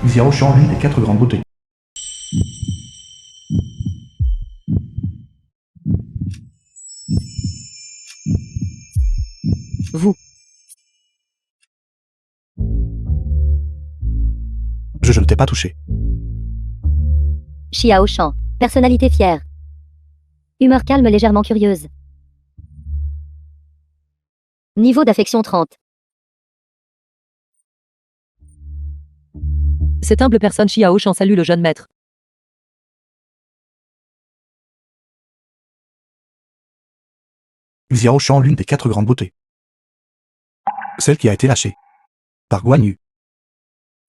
Xiao Shan, l'une des 4 grandes beautés. Vous. Je ne t'ai pas touché. Xiao Shan. Personnalité fière. Humeur calme légèrement curieuse. Niveau d'affection 30. Cette humble personne Xiao Shan salue le jeune maître. Xiao Shan, l'une des 4 grandes beautés. Celle qui a été lâchée. Par Guan Yu.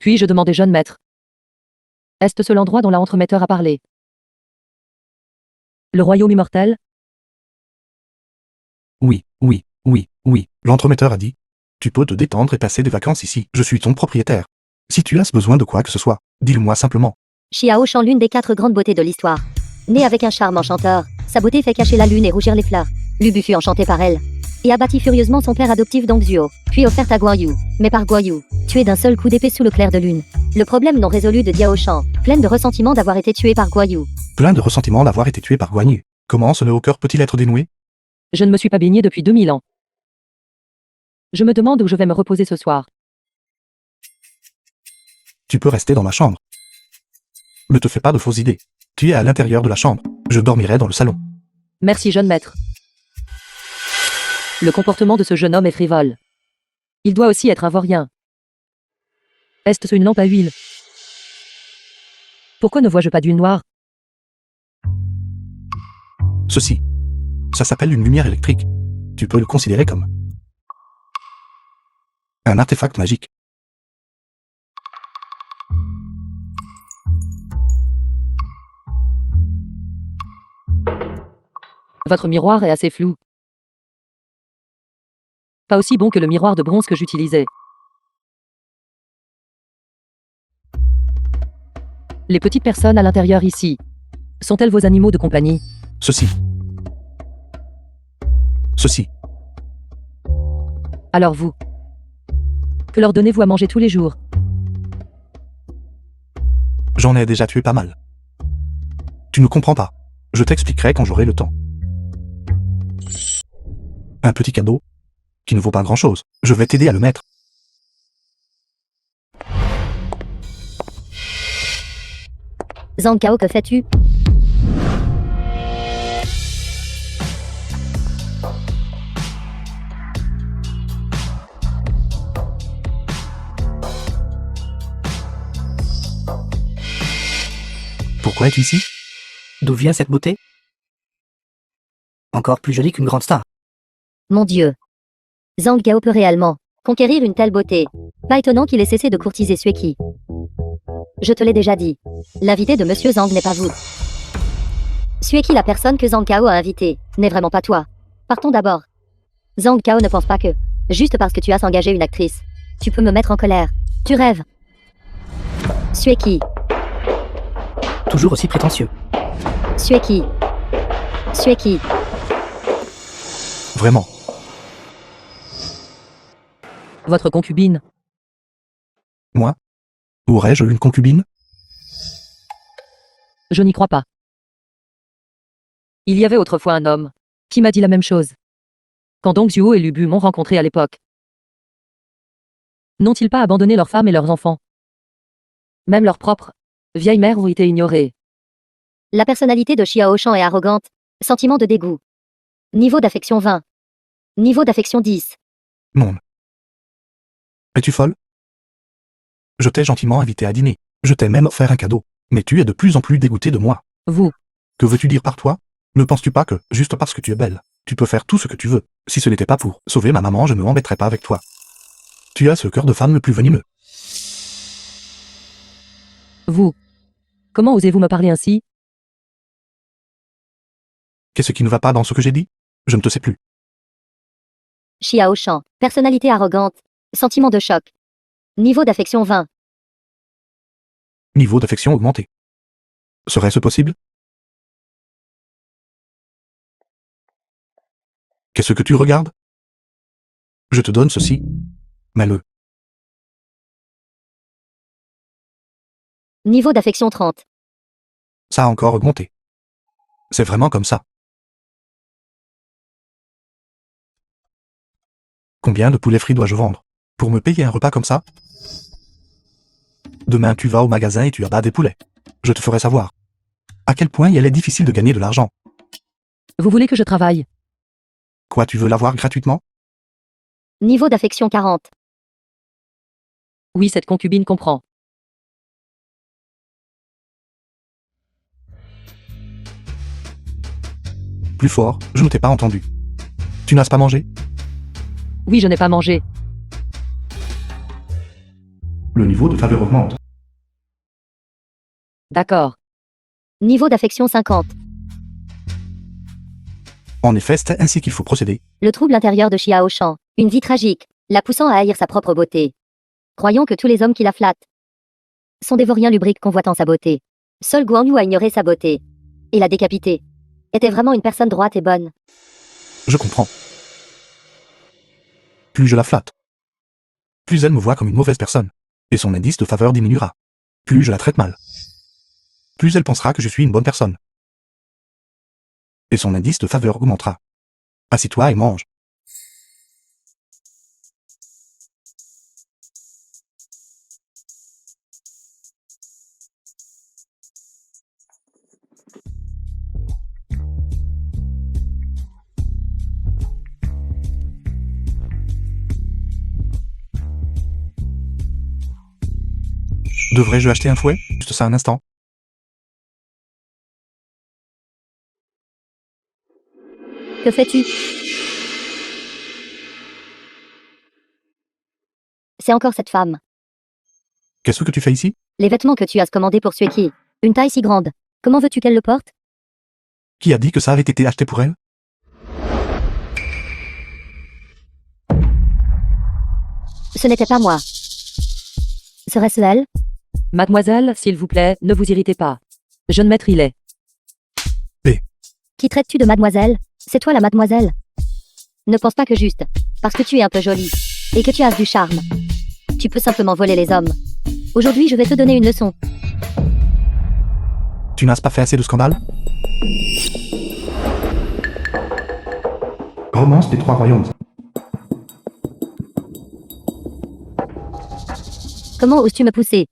Puis-je demander jeune maître? Est-ce seul endroit dont l'entremetteur a parlé? Le royaume immortel? Oui. L'entremetteur a dit. Tu peux te détendre et passer des vacances ici. Je suis ton propriétaire. Si tu as besoin de quoi que ce soit, dis-le-moi simplement. Xiao Shan, l'une des 4 grandes beautés de l'histoire. Née avec un charme enchanteur, sa beauté fait cacher la lune et rougir les fleurs. Lubu fut enchanté par elle et abattit furieusement son père adoptif Dong Zhuo, puis offerte à Guan Yu. Mais par Guan Yu, tué d'un seul coup d'épée sous le clair de lune. Le problème non résolu de Xiao Shan, pleine de ressentiment d'avoir été tuée par Guan Yu. Plein de ressentiment d'avoir été tué par Guan Yu. Comment ce nœud au cœur peut-il être dénoué? Je ne me suis pas baigné depuis 2000 ans. Je me demande où je vais me reposer ce soir. Tu peux rester dans ma chambre. Ne te fais pas de fausses idées. Tu es à l'intérieur de la chambre. Je dormirai dans le salon. Merci jeune maître. Le comportement de ce jeune homme est frivole. Il doit aussi être un vaurien. Est-ce une lampe à huile? Pourquoi ne vois-je pas d'huile noire? Ceci. Ça s'appelle une lumière électrique. Tu peux le considérer comme un artefact magique. Votre miroir est assez flou. Pas aussi bon que le miroir de bronze que j'utilisais. Les petites personnes à l'intérieur ici, sont-elles vos animaux de compagnie? Ceci. Alors vous, que leur donnez-vous à manger tous les jours? J'en ai déjà tué pas mal. Tu ne comprends pas. Je t'expliquerai quand j'aurai le temps. Un petit cadeau, qui ne vaut pas grand-chose. Je vais t'aider à le mettre. Zhang Kao, que fais-tu? Pourquoi es-tu ici? D'où vient cette beauté? Encore plus jolie qu'une grande star. Mon Dieu. Zhang Kao peut réellement conquérir une telle beauté. Pas étonnant qu'il ait cessé de courtiser Sueki. Je te l'ai déjà dit. L'invité de Monsieur Zhang n'est pas vous. Sueki, la personne que Zhang Kao a invitée, n'est vraiment pas toi. Partons d'abord. Zhang Kao ne pense pas que, juste parce que tu as engagé une actrice, tu peux me mettre en colère. Tu rêves. Sueki. Toujours aussi prétentieux. Sueki. Sueki. Vraiment. Votre concubine? Moi? Aurais-je une concubine? Je n'y crois pas. Il y avait autrefois un homme qui m'a dit la même chose. Quand Dong Zhuo et Lubu m'ont rencontré à l'époque. N'ont-ils pas abandonné leurs femmes et leurs enfants? Même leurs propres vieilles mères ont été ignorées. La personnalité de Xiao Shan est arrogante. Sentiment de dégoût. Niveau d'affection 20. Niveau d'affection 10. Non. Es-tu folle? Je t'ai gentiment invité à dîner. Je t'ai même offert un cadeau. Mais tu es de plus en plus dégoûté de moi. Vous, Que veux-tu dire par toi? Ne penses-tu pas que, juste parce que tu es belle, tu peux faire tout ce que tu veux? Si ce n'était pas pour sauver ma maman, je ne m'embêterais pas avec toi. Tu as ce cœur de femme le plus venimeux. vous. Comment osez-vous me parler ainsi? Qu'est-ce qui ne va pas dans ce que j'ai dit? Je ne te sais plus. Xiao Shan. Personnalité arrogante. Sentiment de choc. Niveau d'affection 20. Niveau d'affection augmenté. Serait-ce possible? Qu'est-ce que tu regardes? Je te donne ceci. Mets-le. Niveau d'affection 30. Ça a encore augmenté. C'est vraiment comme ça. Combien de poulets frits dois-je vendre pour me payer un repas comme ça? Demain tu vas au magasin et tu abats des poulets. Je te ferai savoir à quel point il est difficile de gagner de l'argent. Vous voulez que je travaille? Quoi, tu veux l'avoir gratuitement? Niveau d'affection 40. Oui, cette concubine comprend. Plus fort, je ne t'ai pas entendu. Tu n'as pas mangé? Oui, je n'ai pas mangé. Le niveau de faveur augmente. D'accord. Niveau d'affection 50. En effet, c'est ainsi qu'il faut procéder. Le trouble intérieur de Chia Ochan. Une vie tragique, la poussant à haïr sa propre beauté. Croyant que tous les hommes qui la flattent sont des vauriens lubriques convoitant sa beauté. Seul Guan Yu a ignoré sa beauté. Et l'a décapité. Était vraiment une personne droite et bonne. Je comprends. Plus je la flatte, plus elle me voit comme une mauvaise personne, et son indice de faveur diminuera. Plus je la traite mal, plus elle pensera que je suis une bonne personne, et son indice de faveur augmentera. Assis-toi et mange. Devrais-je acheter un fouet? Juste ça un instant. Que fais-tu? C'est encore cette femme. Qu'est-ce que tu fais ici? Les vêtements que tu as commandés pour Sueki. Une taille si grande. Comment veux-tu qu'elle le porte? Qui a dit que ça avait été acheté pour elle? Ce n'était pas moi. Serait-ce elle? Mademoiselle, s'il vous plaît, ne vous irritez pas. Jeune maître il est. Qui traites-tu de mademoiselle? C'est toi la mademoiselle. Ne pense pas que juste, parce que tu es un peu jolie, et que tu as du charme, tu peux simplement voler les hommes. Aujourd'hui je vais te donner une leçon. Tu n'as pas fait assez de scandale? Romance des Trois Royaumes. Comment oses-tu me pousser?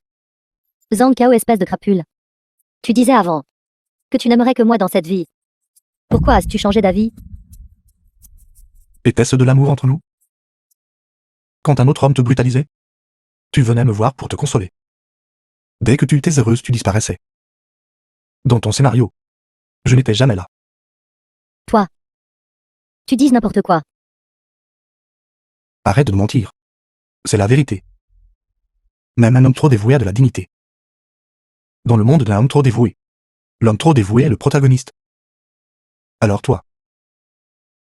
Zhang Kao, espèce de crapule. Tu disais avant que tu n'aimerais que moi dans cette vie. Pourquoi as-tu changé d'avis? Était-ce de l'amour entre nous? Quand un autre homme te brutalisait, tu venais me voir pour te consoler. Dès que tu étais heureuse, tu disparaissais. Dans ton scénario, je n'étais jamais là. Toi. Tu dises n'importe quoi. Arrête de mentir. C'est la vérité. Même un homme trop dévoué a de la dignité. Dans le monde d'un homme trop dévoué, l'homme trop dévoué est le protagoniste. Alors toi,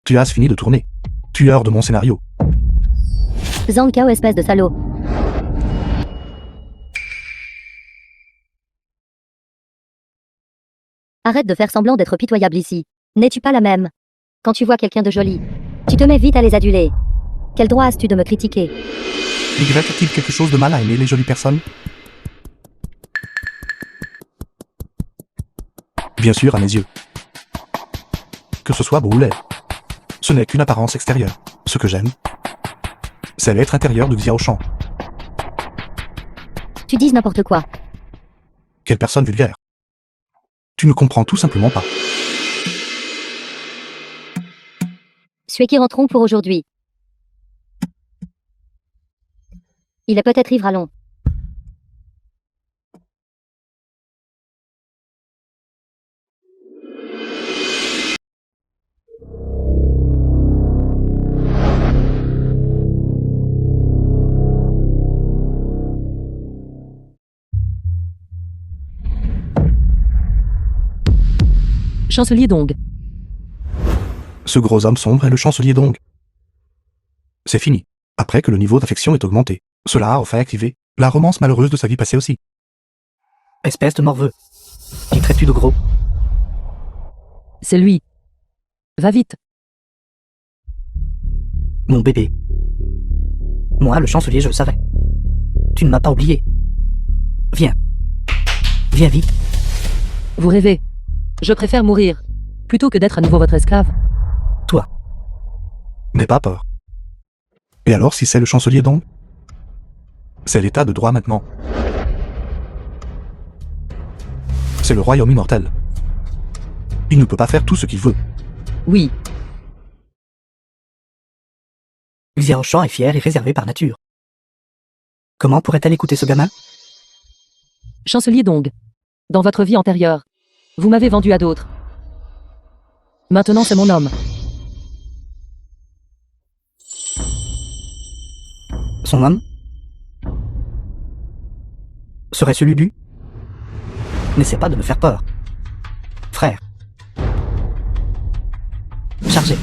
tu as fini de tourner. Tueur de mon scénario. Zhang Kao, espèce de salaud. Arrête de faire semblant d'être pitoyable ici. N'es-tu pas la même? Quand tu vois quelqu'un de joli, tu te mets vite à les aduler. Quel droit as-tu de me critiquer? Y a-t-il quelque chose de mal à aimer les jolies personnes? Bien sûr, à mes yeux. Que ce soit beau ou laid. Ce n'est qu'une apparence extérieure. Ce que j'aime, c'est l'être intérieur de Xiao Shan. Tu dises n'importe quoi. Quelle personne vulgaire. Tu ne comprends tout simplement pas. Sueki, rentrons pour aujourd'hui. Il est peut-être ivre, allons. Chancelier Dong. Ce gros homme sombre est le chancelier Dong. C'est fini. Après que le niveau d'affection est augmenté, cela a enfin activé la romance malheureuse de sa vie passée aussi. Espèce de morveux. Qui traites-tu de gros? C'est lui. Va vite. Mon bébé. Moi, le chancelier, je le savais. Tu ne m'as pas oublié. Viens. Viens vite. Vous rêvez. Je préfère mourir, plutôt que d'être à nouveau votre esclave. N'aie pas peur. Et alors si c'est le chancelier Dong? C'est l'état de droit maintenant. C'est le royaume immortel. Il ne peut pas faire tout ce qu'il veut. Oui, Xiaoshan est fière et réservée par nature. Comment pourrait-elle écouter ce gamin? chancelier Dong. Dans votre vie antérieure, vous m'avez vendu à d'autres. Maintenant c'est mon homme. Son homme? Serait-ce Lulu? N'essaie pas de me faire peur. Frère. Chargé.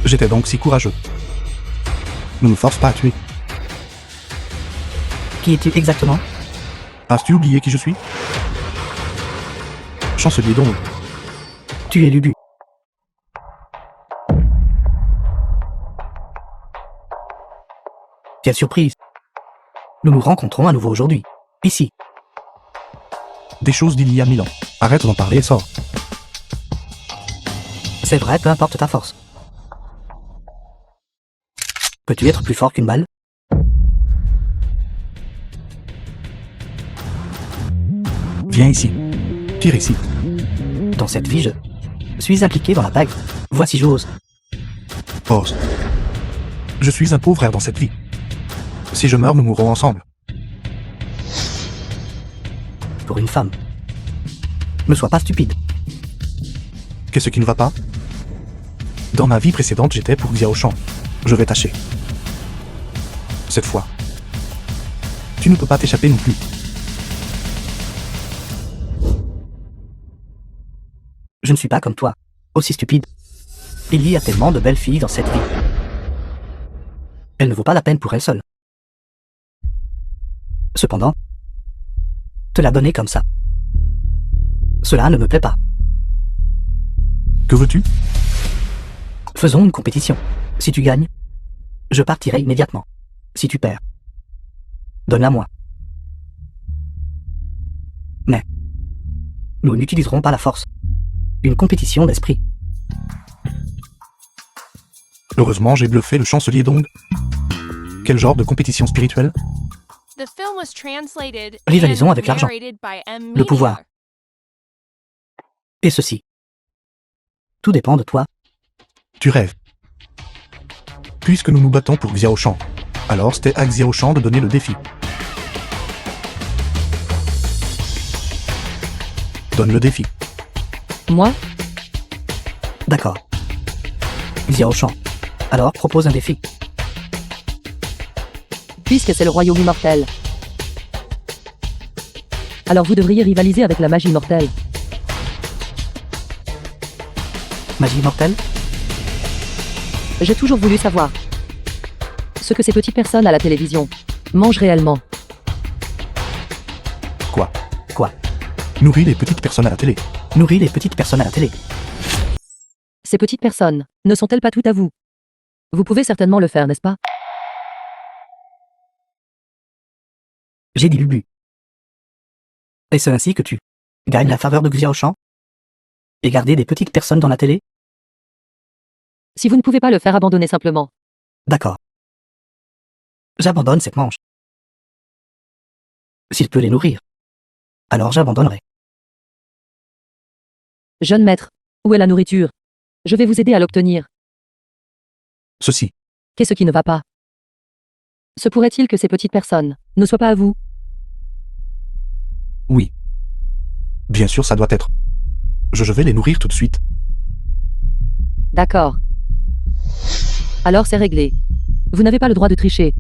J'étais donc si courageux. Ne me force pas à tuer. Qui es-tu exactement? As-tu oublié qui je suis? Chancelier Dong. Tu es Lulu. Quelle surprise! Nous nous rencontrons à nouveau aujourd'hui. Ici. Des choses d'il y a 1000 ans. Arrête d'en parler et sors. C'est vrai, peu importe ta force. Peux-tu être plus fort qu'une balle? Viens ici. Tire ici. Dans cette vie, je suis impliqué dans la bague. Voici j'ose. Ose. Je suis un pauvre frère dans cette vie. Si je meurs, nous mourrons ensemble. Pour une femme. Ne sois pas stupide. Qu'est-ce qui ne va pas? Dans ma vie précédente, j'étais pour Xiaoshan. Je vais tâcher. Cette fois. Tu ne peux pas t'échapper non plus. Je ne suis pas comme toi, aussi stupide. Il y a tellement de belles filles dans cette vie. Elle ne vaut pas la peine pour elle seule. Cependant, te la donner comme ça. Cela ne me plaît pas. Que veux-tu? Faisons une compétition. Si tu gagnes, je partirai immédiatement. Si tu perds, donne-la moi. Mais, nous n'utiliserons pas la force. Une compétition d'esprit. Heureusement, j'ai bluffé le chancelier Dong. Quel genre de compétition spirituelle? Rivalisons avec l'argent, le pouvoir. Et ceci. Tout dépend de toi. Tu rêves. Puisque nous nous battons pour Xiaoshan, alors c'était à Xiaoshan de donner le défi. Donne le défi. Moi, D'accord. Xiaoshan. Alors propose un défi. puisque c'est le royaume immortel. Alors vous devriez rivaliser avec la magie mortelle. Magie mortelle? J'ai toujours voulu savoir ce que ces petites personnes à la télévision mangent réellement. Quoi? Quoi? Nourris les petites personnes à la télé. Nourris les petites personnes à la télé. Ces petites personnes ne sont-elles pas toutes à vous? Vous pouvez certainement le faire, n'est-ce pas? J'ai dit Lubu. Et c'est ainsi que tu gagnes la faveur de Xiaoshan? Et garder des petites personnes dans la télé? Si vous ne pouvez pas le faire, abandonnez simplement. D'accord. J'abandonne cette manche. S'il peut les nourrir, alors j'abandonnerai. Jeune maître, où est la nourriture? Je vais vous aider à l'obtenir. Ceci. Qu'est-ce qui ne va pas? Se pourrait-il que ces petites personnes ne soient pas à vous? Oui. Bien sûr, ça doit être. Je vais les nourrir tout de suite. D'accord. Alors c'est réglé. Vous n'avez pas le droit de tricher.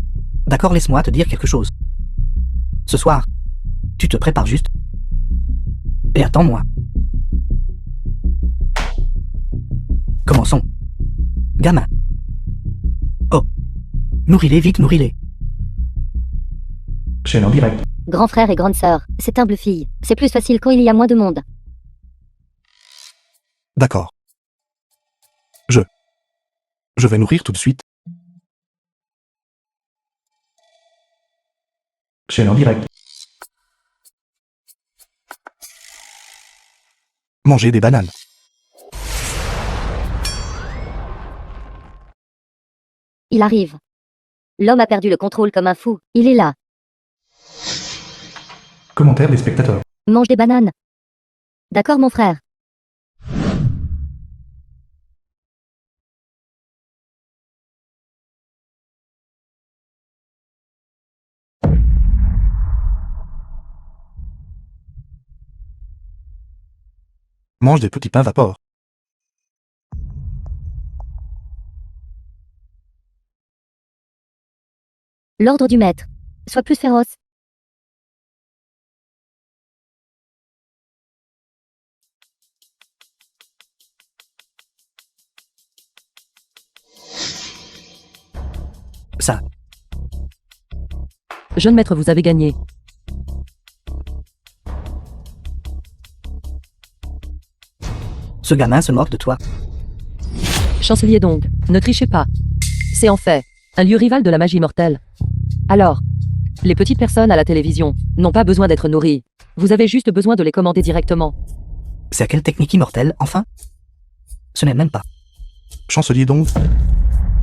D'accord, laisse-moi te dire quelque chose. Ce soir, tu te prépares juste. Et attends-moi. Commençons. Gamin. Oh. Nourris-les vite, nourris-les. Chaîne en direct. Grand frère et grande sœur, cette humble fille, c'est plus facile quand il y a moins de monde. D'accord. Je vais nourrir tout de suite. Chaîne en direct. Manger des bananes. Il arrive. L'homme a perdu le contrôle comme un fou, il est là. Commentaire des spectateurs. Mange des bananes. D'accord mon frère. Mange des petits pains vapeur. L'ordre du maître. Sois plus féroce. Ça. Jeune maître, vous avez gagné. Ce gamin se moque de toi. Chancelier donc, ne trichez pas. C'est en fait un lieu rival de la magie mortelle. Alors, les petites personnes à la télévision n'ont pas besoin d'être nourries. Vous avez juste besoin de les commander directement. C'est à quelle technique immortelle, enfin? Ce n'est même pas. Chancelier donc.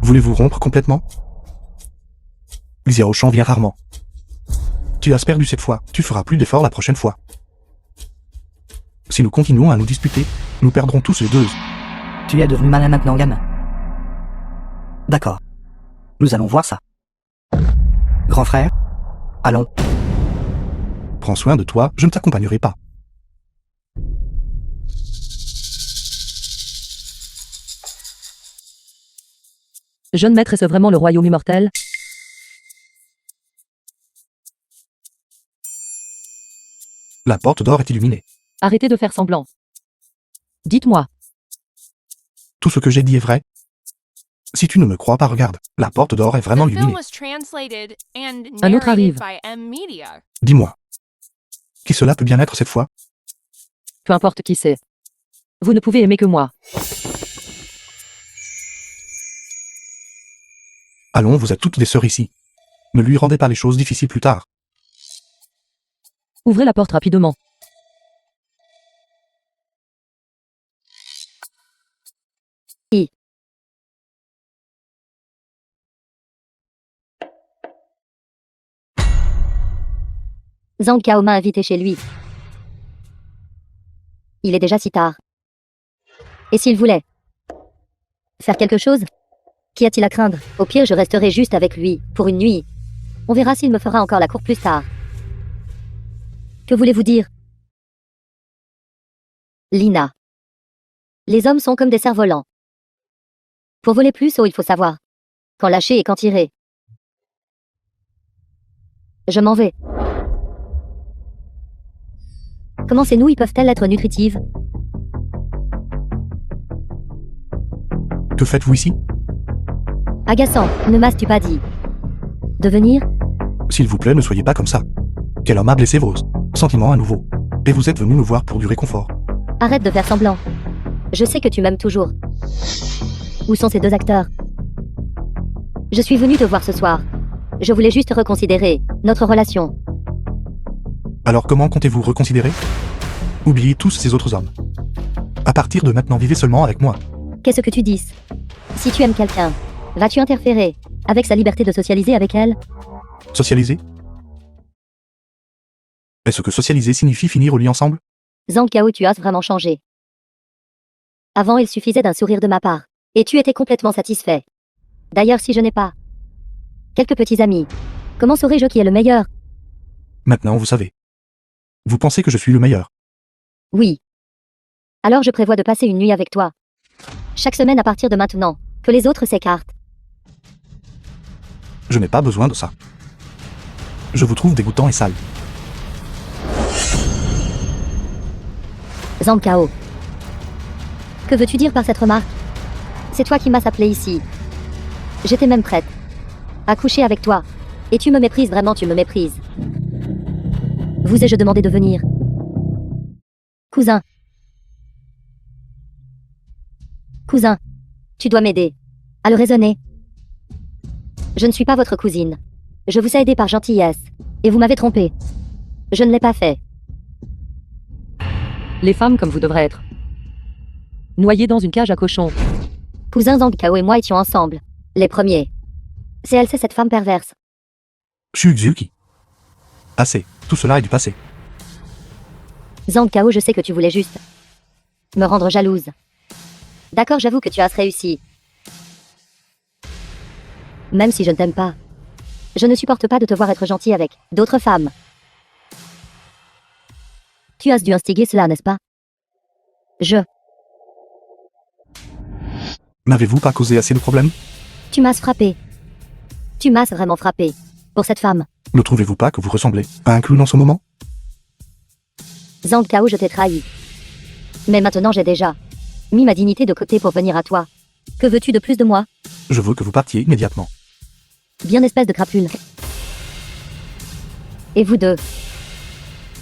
Voulez-vous rompre complètement? Lisia Auchan vient rarement. Tu as perdu cette fois, tu feras plus d'efforts la prochaine fois. Si nous continuons à nous disputer, nous perdrons tous les deux. Tu es devenu malin maintenant, gamin. D'accord. Nous allons voir ça. Grand frère? Allons. Prends soin de toi, je ne t'accompagnerai pas. Jeune maître, est-ce vraiment le royaume immortel? La porte d'or est illuminée. Arrêtez de faire semblant. Dites-moi, Tout ce que j'ai dit est vrai. Si tu ne me crois pas, regarde. La porte d'or est vraiment The film illuminée. was translated and Un autre arrive. narrated by M Media. Dis-moi. Qui cela peut bien être cette fois? peu importe qui c'est. Vous ne pouvez aimer que moi. Allons, vous êtes toutes des sœurs ici. Ne lui rendez pas les choses difficiles plus tard. Ouvrez la porte rapidement. Zhang Kao m'a invité chez lui. Il est déjà si tard. Et s'il voulait faire quelque chose? Qu'y a-t-il à craindre? Au pire, je resterai juste avec lui, pour une nuit. On verra s'il me fera encore la cour plus tard. Que voulez-vous dire? Lina. Les hommes sont comme des cerfs-volants. Pour voler plus haut, il faut savoir quand lâcher et quand tirer. Je m'en vais. Comment ces nouilles peuvent-elles être nutritives? Que faites-vous ici? Agaçant, ne m'as-tu pas dit de venir? S'il vous plaît, ne soyez pas comme ça. Quel homme a blessé vos sentiments à nouveau? Et vous êtes venu nous voir pour du réconfort. Arrête de faire semblant. Je sais que tu m'aimes toujours. Où sont ces deux acteurs? Je suis venu te voir ce soir. Je voulais juste reconsidérer notre relation. Alors comment comptez-vous reconsidérer? Oubliez tous ces autres hommes. À partir de maintenant, vivez seulement avec moi. Qu'est-ce que tu dis? Si tu aimes quelqu'un, vas-tu interférer avec sa liberté de socialiser avec elle? Socialiser? Est-ce que socialiser signifie finir au lit ensemble? Zhang Kao, tu as vraiment changé. Avant, il suffisait d'un sourire de ma part. Et tu étais complètement satisfait. D'ailleurs, si je n'ai pas Quelques petits amis. Comment saurais-je qui est le meilleur? Maintenant, vous savez. Vous pensez que je suis le meilleur. Oui. Alors je prévois de passer une nuit avec toi. Chaque semaine à partir de maintenant. Que les autres s'écartent. Je n'ai pas besoin de ça. Je vous trouve dégoûtant et sale. Zhang Kao. Que veux-tu dire par cette remarque? C'est toi qui m'as appelé ici. J'étais même prête à coucher avec toi. Et tu me méprises, vraiment tu me méprises. Vous ai-je demandé de venir? Cousin. Cousin. Tu dois m'aider à le raisonner. Je ne suis pas votre cousine. Je vous ai aidé par gentillesse. Et vous m'avez trompé. Je ne l'ai pas fait. Les femmes comme vous devraient être. Noyées dans une cage à cochons. Cousin Zhang Kao et moi étions ensemble. Les premiers. C'est cette femme perverse. Xu Xiuqi. Assez. Tout cela est du passé. Zhang Kao, je sais que tu voulais juste me rendre jalouse. D'accord, j'avoue que tu as réussi. Même si je ne t'aime pas. Je ne supporte pas de te voir être gentil avec d'autres femmes. Tu as dû instiguer cela, n'est-ce pas? N'avez-vous pas causé assez de problèmes? Tu m'as frappé. Tu m'as vraiment frappé. Pour cette femme. Ne trouvez-vous pas que vous ressemblez à un clown en ce moment? Zhang Kao, je t'ai trahi. Mais maintenant j'ai déjà mis ma dignité de côté pour venir à toi. Que veux-tu de plus de moi? Je veux que vous partiez immédiatement. Bien espèce de crapule. Et vous deux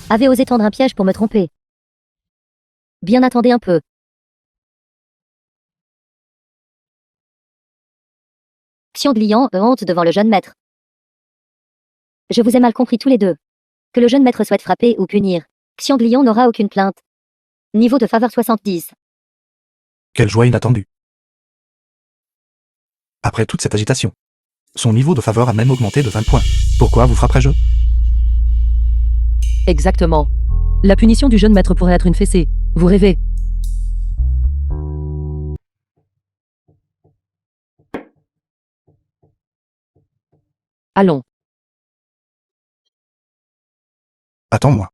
avez osé tendre un piège pour me tromper. Bien, attendez un peu. Xianglian, honte devant le jeune maître. Je vous ai mal compris tous les deux. Que le jeune maître souhaite frapper ou punir. Xianglian n'aura aucune plainte. Niveau de faveur 70. Quelle joie inattendue. Après toute cette agitation, son niveau de faveur a même augmenté de 20 points. Pourquoi vous frapperais-je? Exactement. La punition du jeune maître pourrait être une fessée. Vous rêvez. Allons. Attends-moi.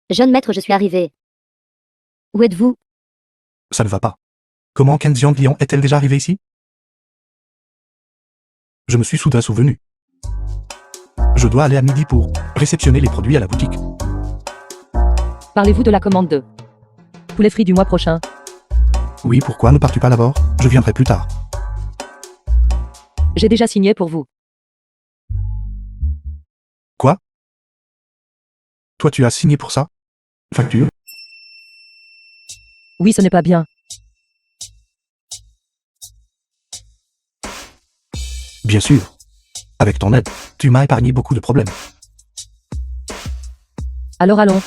Jeune maître, je suis arrivé. Où êtes-vous? Ça ne va pas. Comment Ken Xianglian est-elle déjà arrivée ici? Je me suis soudain souvenu. Je dois aller à midi pour réceptionner les produits à la boutique. Parlez-vous de la commande de poulet frit du mois prochain? Oui, pourquoi ne pars-tu pas d'abord? Je viendrai plus tard. J'ai déjà signé pour vous. Quoi? Toi tu as signé pour ça? Facture? Oui, ce n'est pas bien. Bien sûr. Avec ton aide, tu m'as épargné beaucoup de problèmes. Alors allons.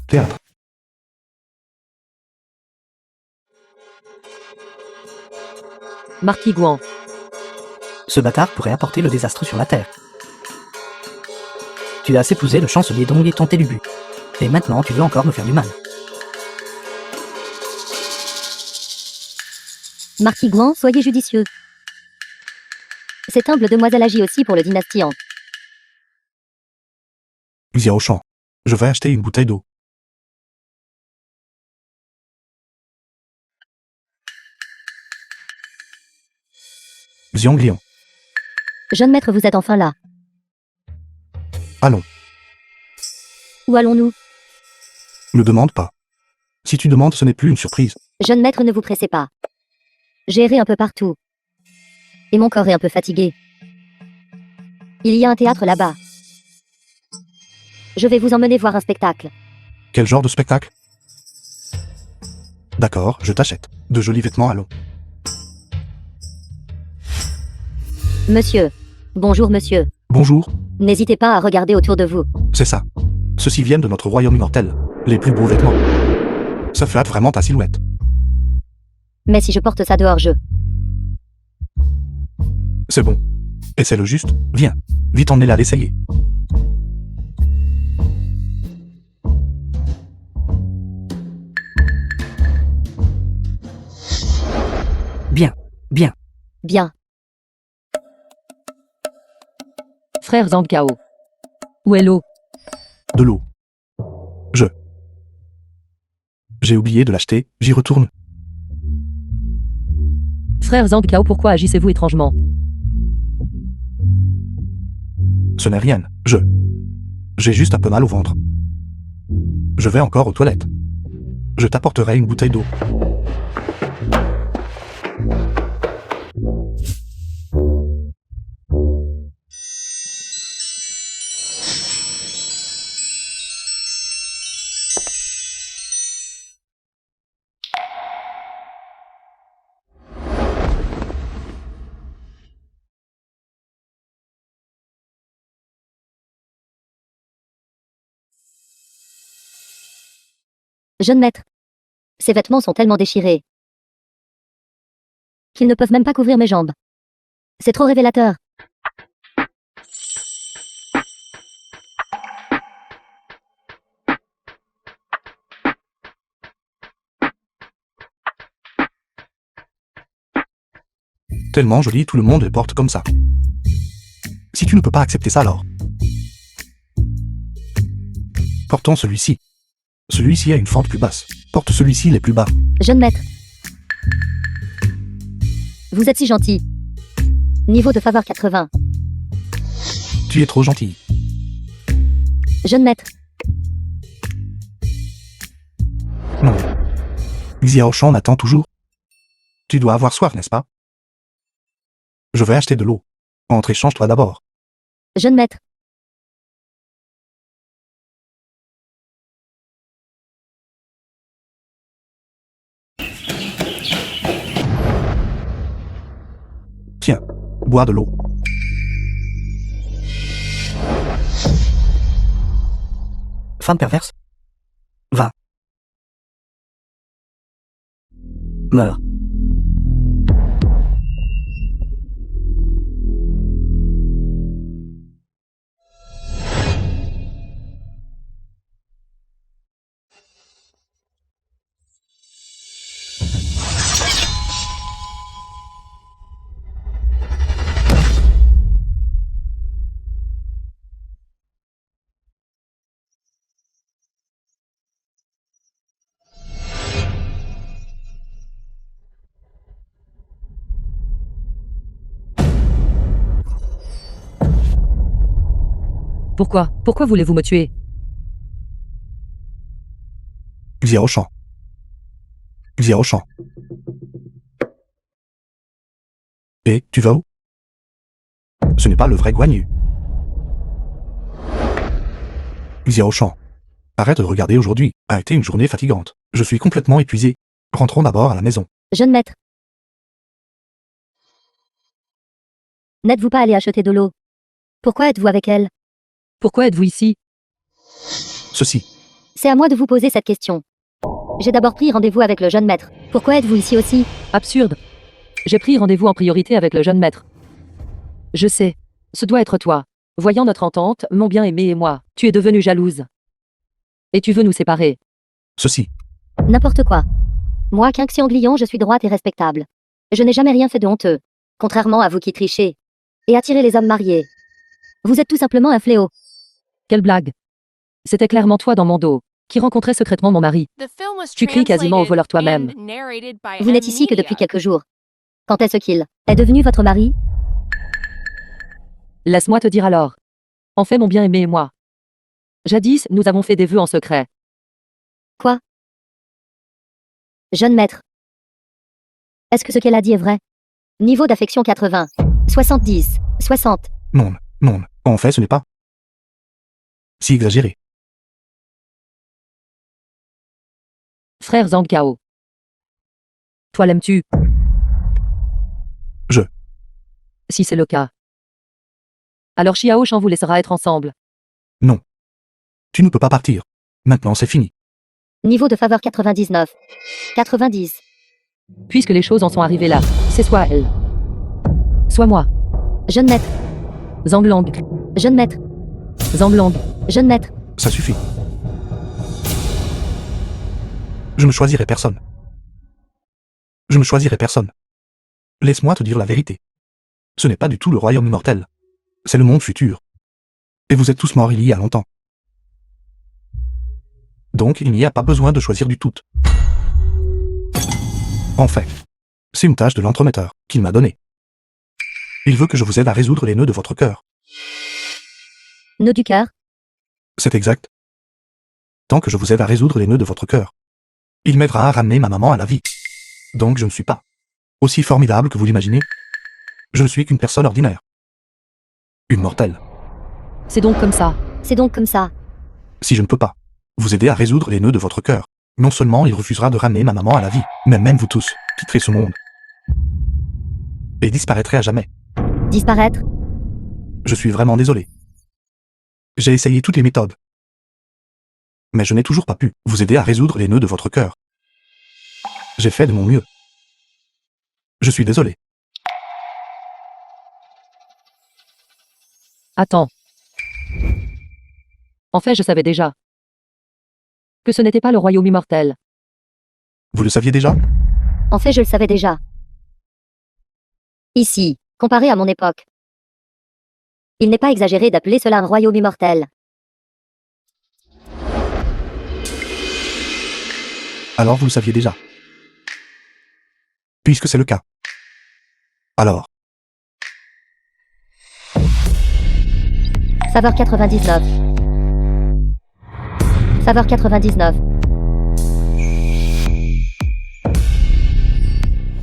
Théâtre. Marquis Guan. Ce bâtard pourrait apporter le désastre sur la terre. Tu as épousé le chancelier Dong et tenté du but. Et maintenant tu veux encore me faire du mal. Marquis Guan, soyez judicieux. Cette humble demoiselle agit aussi pour le dynastie Han. Xiao Shan. Je vais acheter une bouteille d'eau. Xianglian. Jeune maître, vous êtes enfin là. Allons. Où allons-nous? Ne demande pas. Si tu demandes, ce n'est plus une surprise. Jeune maître, ne vous pressez pas. J'ai erré un peu partout. Et mon corps est un peu fatigué. Il y a un théâtre là-bas. Je vais vous emmener voir un spectacle. Quel genre de spectacle? D'accord, je t'achète. De jolis vêtements, allons. Monsieur. Bonjour monsieur. Bonjour, N'hésitez pas à regarder autour de vous. c'est ça. Ceux-ci viennent de notre royaume immortel. Les plus beaux vêtements. Ça flatte vraiment ta silhouette. Mais si je porte ça dehors, C'est bon. Et c'est le juste. Viens. Vite, on est là d'essayer. Bien. Bien. Frère Zhang Kao. Où est l'eau? De l'eau. J'ai oublié de l'acheter, j'y retourne. Frère Zhang Kao, pourquoi agissez-vous étrangement? Ce n'est rien, j'ai juste un peu mal au ventre. Je vais encore aux toilettes. Je t'apporterai une bouteille d'eau. Jeune maître. Ces vêtements sont tellement déchirés qu'ils ne peuvent même pas couvrir mes jambes. C'est trop révélateur. Tellement joli, tout le monde les porte comme ça. Si tu ne peux pas accepter ça alors. Portons celui-ci. Celui-ci a une fente plus basse. Porte celui-ci les plus bas. Jeune maître. Vous êtes si gentil. Niveau de faveur 80. Tu es trop gentil. Jeune maître. Non. Xiaoshan attend toujours. Tu dois avoir soif, n'est-ce pas? Je vais acheter de l'eau. Entre et change-toi d'abord. Jeune maître. Tiens, bois de l'eau. Femme perverse. Va. Meurs. Pourquoi voulez-vous me tuer? Xiaoshan. Xiaoshan. Et tu vas où? Ce n'est pas le vrai Guan Yu. Xiaoshan. Arrête de regarder aujourd'hui. A été une journée fatigante. Je suis complètement épuisé. Rentrons d'abord à la maison. Jeune maître. N'êtes-vous pas allé acheter de l'eau? Pourquoi êtes-vous avec elle? Pourquoi êtes-vous ici? Ceci. C'est à moi de vous poser cette question. J'ai d'abord pris rendez-vous avec le jeune maître. Pourquoi êtes-vous ici aussi? Absurde. J'ai pris rendez-vous en priorité avec le jeune maître. Je sais. Ce doit être toi. Voyant notre entente, mon bien-aimé et moi, tu es devenue jalouse. Et tu veux nous séparer. Ceci. N'importe quoi. Moi, Qingxiang Lion, je suis droite et respectable. Je n'ai jamais rien fait de honteux. Contrairement à vous qui trichez. Et attirez les hommes mariés. Vous êtes tout simplement un fléau. Quelle blague. C'était clairement toi dans mon dos, qui rencontrait secrètement mon mari. The film was Tu cries quasiment au translated voleur toi-même. and narrated by Vous n'êtes ici que depuis Media. quelques jours. Quand est-ce qu'il est devenu votre mari? Laisse-moi te dire alors. En fait, mon bien-aimé et moi. Jadis, nous avons fait des vœux en secret. Quoi? Jeune maître. Est-ce que ce qu'elle a dit est vrai? Niveau d'affection 80. 70. 60. Non. En fait, ce n'est pas si exagéré. Frère Zhang Kao. Toi l'aimes-tu? Je. Si c'est le cas. Alors Xiao Shan vous laissera être ensemble. Non. Tu ne peux pas partir. Maintenant, c'est fini. Niveau de faveur 99. 90. Puisque les choses en sont arrivées là, c'est soit elle. Soit moi. Jeune maître. Zhang Lang. Jeune maître. Zhang Lang. Jeune maître. Ça suffit. Je ne choisirai personne. Je ne choisirai personne. Laisse-moi te dire la vérité. Ce n'est pas du tout le royaume immortel. C'est le monde futur. Et vous êtes tous morts il y a longtemps. Donc il n'y a pas besoin de choisir du tout. En fait, c'est une tâche de l'entremetteur qu'il m'a donnée. Il veut que je vous aide à résoudre les nœuds de votre cœur. Nœud du cœur. C'est exact. Tant que je vous aide à résoudre les nœuds de votre cœur, il m'aidera à ramener ma maman à la vie. Donc je ne suis pas aussi formidable que vous l'imaginez. Je ne suis qu'une personne ordinaire. Une mortelle. C'est donc comme ça. C'est donc comme ça. Si je ne peux pas vous aider à résoudre les nœuds de votre cœur, non seulement il refusera de ramener ma maman à la vie, mais même vous tous quitterez ce monde. Et disparaîtrez à jamais. Disparaître. Je suis vraiment désolé. J'ai essayé toutes les méthodes. Mais je n'ai toujours pas pu vous aider à résoudre les nœuds de votre cœur. J'ai fait de mon mieux. Je suis désolé. Attends. En fait, je savais déjà que ce n'était pas le royaume immortel. Vous le saviez déjà? En fait, je le savais déjà. Ici, comparé à mon époque, il n'est pas exagéré d'appeler cela un royaume immortel. Alors vous le saviez déjà. Puisque c'est le cas. Alors, Saveur 99. Saveur 99.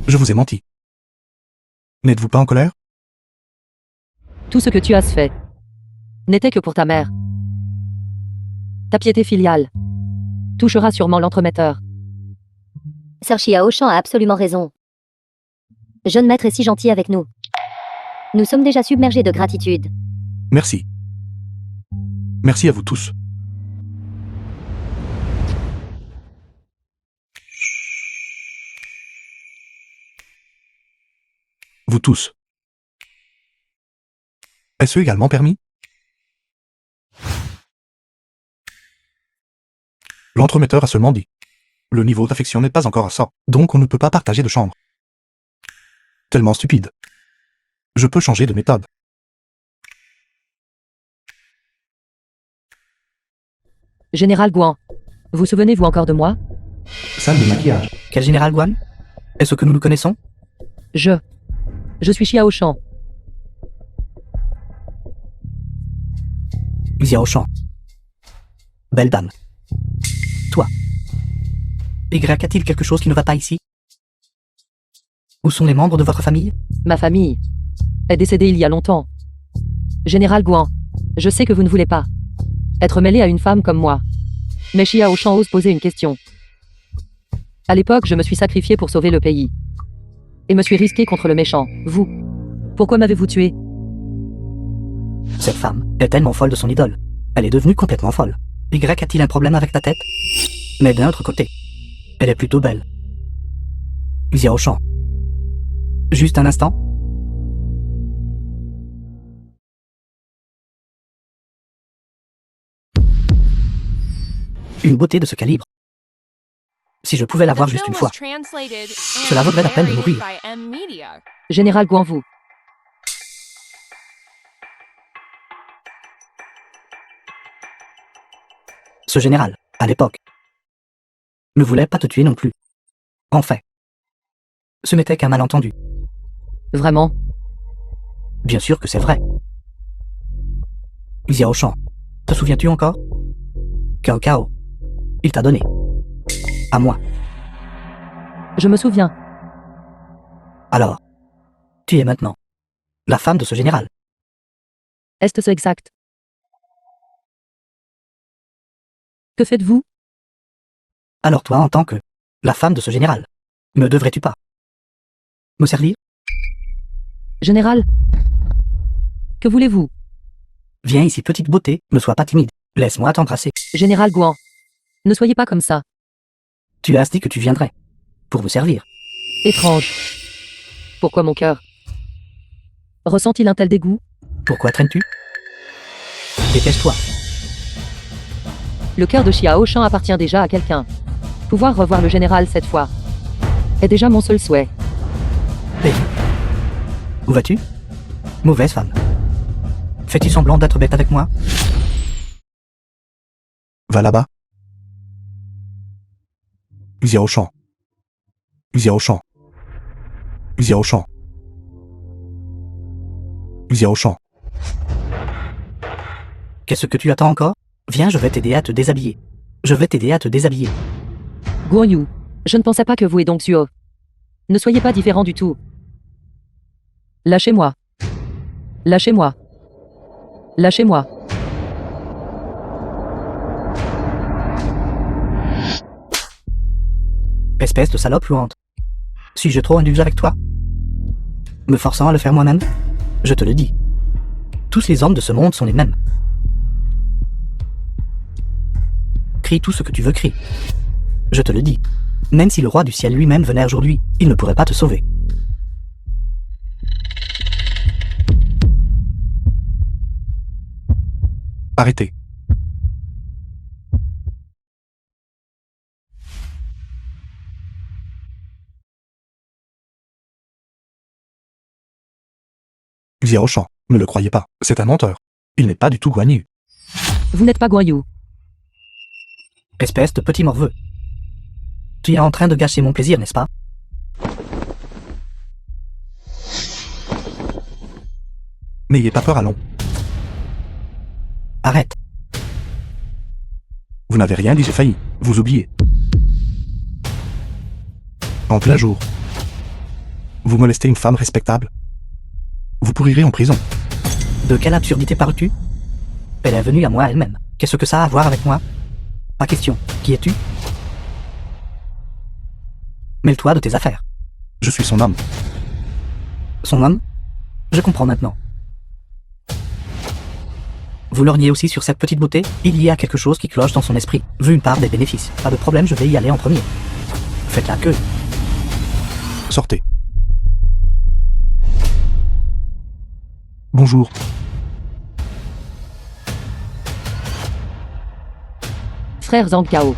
je vous ai menti. N'êtes-vous pas en colère? Tout ce que tu as fait n'était que pour ta mère. Ta piété filiale touchera sûrement l'entremetteur. Sir Chia Auchan a absolument raison. Jeune maître est si gentil avec nous. Nous sommes déjà submergés de gratitude. Merci. Merci à vous tous. Vous tous. Est-ce également permis? L'entremetteur a seulement dit. Le niveau d'affection n'est pas encore à 100, donc on ne peut pas partager de chambre. Tellement stupide. Je peux changer de méthode. Général Guan, vous souvenez-vous encore de moi? Salle de maquillage. Quel général Guan? Est-ce que nous nous connaissons? Je suis Xiao Shan. Xiao Shan. Belle dame. Toi. Y a-t-il quelque chose qui ne va pas ici? Où sont les membres de votre famille? Ma famille est décédée il y a longtemps. Général Guan, je sais que vous ne voulez pas être mêlé à une femme comme moi. Mais Xiao Shan ose poser une question. À l'époque, je me suis sacrifié pour sauver le pays. Et me suis risqué contre le méchant. Vous. Pourquoi m'avez-vous tué? Cette femme est tellement folle de son idole. Elle est devenue complètement folle. Y a-t-il un problème avec ta tête? Mais d'un autre côté, elle est plutôt belle. Xiao Shan. Juste un instant. Une beauté de ce calibre. Si je pouvais la voir The juste film une fois. was translated Cela vaudrait la and peine de narrated mourir. by M Media. Général Guan, vous. Ce général, à l'époque, ne voulait pas te tuer non plus. En fait, ce n'était qu'un malentendu. Vraiment? Bien sûr que c'est vrai. Xiao Shan, te souviens-tu encore? Cao Cao, il t'a donné. À moi. Je me souviens. Alors, tu es maintenant la femme de ce général. Est-ce exact? Que faites-vous? Alors toi, en tant que la femme de ce général, ne devrais-tu pas me servir? Général? Que voulez-vous? Viens ici, petite beauté, ne sois pas timide. Laisse-moi t'embrasser. Général Guan. Ne soyez pas comme ça. Tu as dit que tu viendrais pour me servir. Étrange. Pourquoi mon cœur ressent-il un tel dégoût? Pourquoi traînes-tu? Dépêche-toi. Le cœur de Xiao Shan appartient déjà à quelqu'un. Pouvoir revoir le général cette fois est déjà mon seul souhait. Hé, Où vas-tu? Mauvaise femme. Fais-tu semblant d'être bête avec moi? Va là-bas. Xiao Shan. Xiao Shan. Xiao Shan. Xiao Shan. Qu'est-ce que tu attends encore? Viens, je vais t'aider à te déshabiller. Je vais t'aider à te déshabiller. Guan Yu, je ne pensais pas que vous et Dong Suo ne soyez pas différents du tout. Lâchez-moi. Lâchez-moi. Lâchez-moi. Espèce de salope louante. Suis-je trop indulgent avec toi? Me forçant à le faire moi-même? Je te le dis. Tous les hommes de ce monde sont les mêmes. Crie tout ce que tu veux crier. Je te le dis. Même si le roi du ciel lui-même venait aujourd'hui, il ne pourrait pas te sauver. Arrêtez. Xiao Shan, ne le croyez pas, c'est un menteur. Il n'est pas du tout Guan Yu. Vous n'êtes pas Guan Yu. Espèce de petit morveux. Tu es en train de gâcher mon plaisir, n'est-ce pas? N'ayez pas peur, allons. Arrête. Vous n'avez rien dit, j'ai failli. Vous oubliez. En plein jour. Vous molestez une femme respectable. Vous pourrirez en prison. De quelle absurdité parles-tu? Elle est venue à moi elle-même. Qu'est-ce que ça a à voir avec moi? Ma question, qui es-tu? Mêle-toi de tes affaires. Je suis son homme. Son homme? Je comprends maintenant. Vous lorgnez aussi sur cette petite beauté? Il y a quelque chose qui cloche dans son esprit. Vu une part des bénéfices. Pas de problème, je vais y aller en premier. Faites la queue. Sortez. Bonjour. Frère Zhang Kao.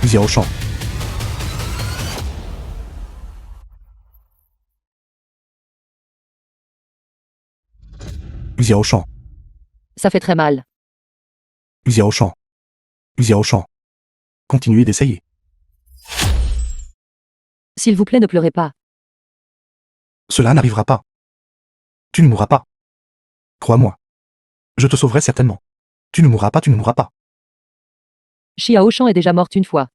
Xiao Shan. Xiao Shan. Ça fait très mal. Xiao Shan. Xiao Shan. Continuez d'essayer. S'il vous plaît, ne pleurez pas. Cela n'arrivera pas. Tu ne mourras pas. Crois-moi. Je te sauverai certainement. Tu ne mourras pas, tu ne mourras pas. Xiao Shan est déjà morte une fois.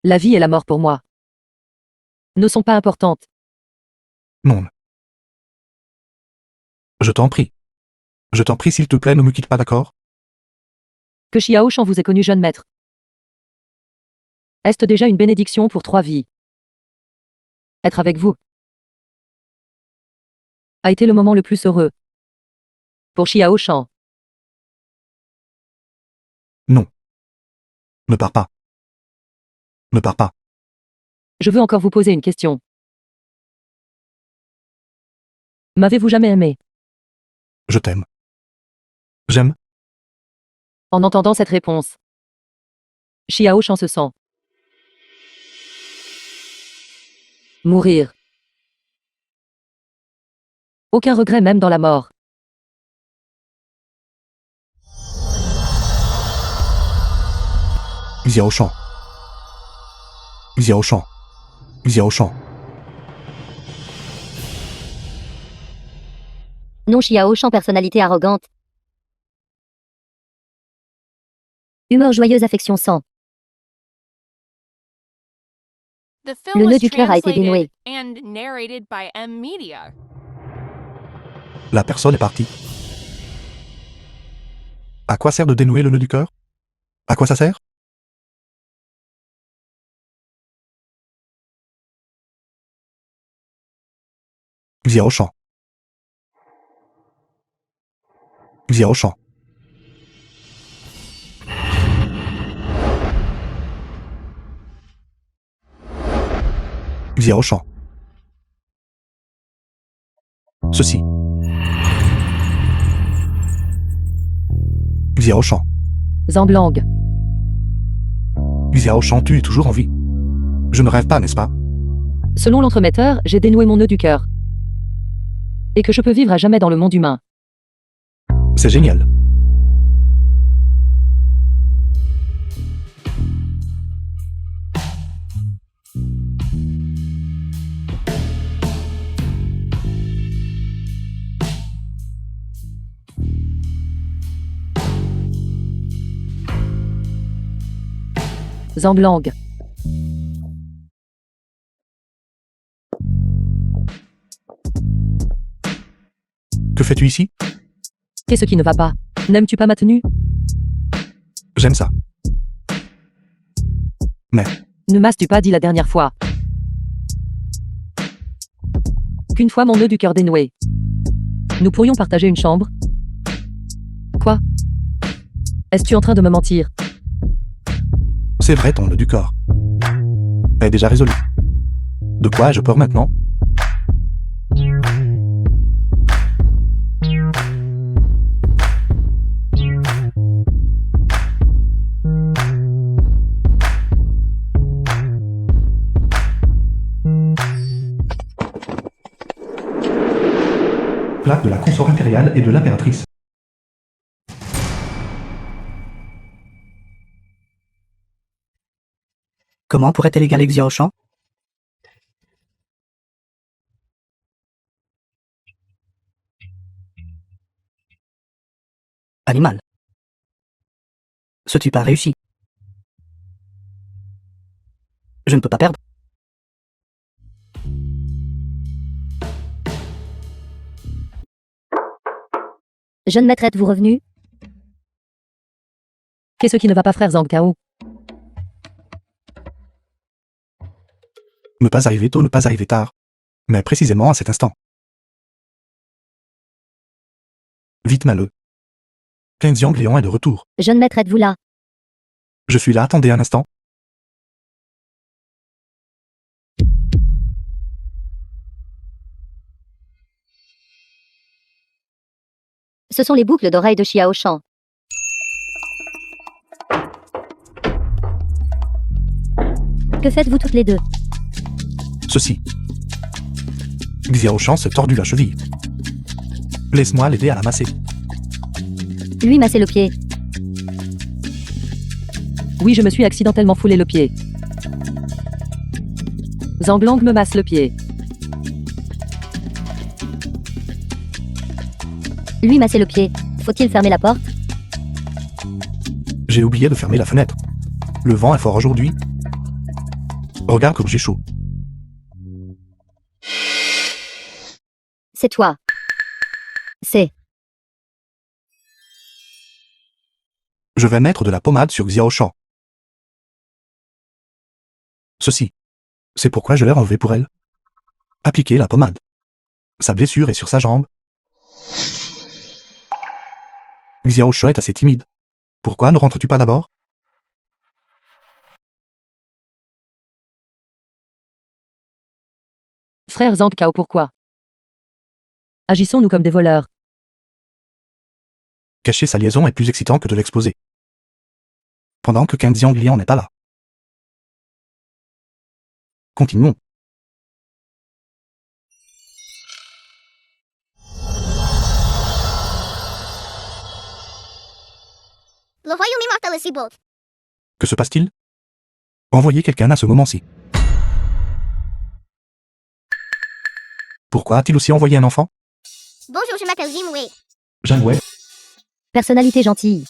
La vie et la mort pour moi ne sont pas importantes. Non. Je t'en prie. Je t'en prie, s'il te plaît, ne me quitte pas, d'accord? Que Xiao Shan vous ait connu jeune maître. Est-ce déjà une bénédiction pour 3 vies? Être avec vous a été le moment le plus heureux pour Xiao Shan. Non. Ne pars pas. Ne pars pas. Je veux encore vous poser une question. M'avez-vous jamais aimé? Je t'aime. J'aime. En entendant cette réponse, Xiao Shan se sent mourir. Aucun regret même dans la mort. Xiao Shan. Xiao Shan. Xiao Shan. Non, Xiao Shan, personnalité arrogante. Humeur joyeuse, affection sang. The film Le nœud was du cœur a été dénoué. translated and narrated by M Media. La personne est partie. À quoi sert de dénouer le nœud du cœur? À quoi ça sert? Xiao Shan. Xiao Shan. Xiao Shan. Ceci. Xiao Shan. Zhang Lang. Xiao Shan, tu es toujours en vie. Je ne rêve pas, n'est-ce pas? Selon l'entremetteur, j'ai dénoué mon nœud du cœur. Et que je peux vivre à jamais dans le monde humain. C'est génial. Zhang Lang. Que fais-tu ici? Qu'est-ce qui ne va pas? N'aimes-tu pas ma tenue? J'aime ça. Ne m'as-tu pas dit la dernière fois qu'une fois mon nœud du cœur dénoué, nous pourrions partager une chambre? Quoi? Es-tu en train de me mentir? C'est vrai, ton nœud du corps est déjà résolu. De quoi ai-je peur maintenant? Plaque de la consort impériale et de l'impératrice. Comment pourrait-elle égaler Xiao Shan? Animal. Ce-tu pas réussi? Je ne peux pas perdre. Jeune maître, êtes-vous revenu? Qu'est-ce qui ne va pas, frère Zhang Tao? Ne pas arriver tôt, ne pas arriver tard. Mais précisément à cet instant. Vite, malheureux. Quinziang Léon est de retour. Jeune maître, êtes-vous là? Je suis là, attendez un instant. Ce sont les boucles d'oreilles de Xiao Shan. Que faites-vous toutes les deux? Ceci. Xiao Shan s'est tordu la cheville. Laisse-moi l'aider à la masser. Lui masser le pied. Oui, je me suis accidentellement foulé le pied. Zhang Lang me masse le pied. Lui masser le pied. Faut-il fermer la porte? J'ai oublié de fermer la fenêtre. Le vent est fort aujourd'hui. Regarde comme j'ai chaud. C'est toi. C'est. Je vais mettre de la pommade sur Xiao Shan. Ceci. C'est pourquoi je l'ai enlevé pour elle. Appliquer la pommade. Sa blessure est sur sa jambe. Xiao Shan est assez timide. Pourquoi ne rentres-tu pas d'abord? Frère Zhang Kao, pourquoi agissons-nous comme des voleurs? Cacher sa liaison est plus excitant que de l'exposer. Pendant que Quinziang Lian n'est pas là. Continuons. Le royaume immortel est si beau. Que se passe-t-il? Envoyez quelqu'un à ce moment-ci. Pourquoi a-t-il aussi envoyé un enfant? Bonjour, je m'appelle Jimwei. Zhang Wei. Personnalité gentille.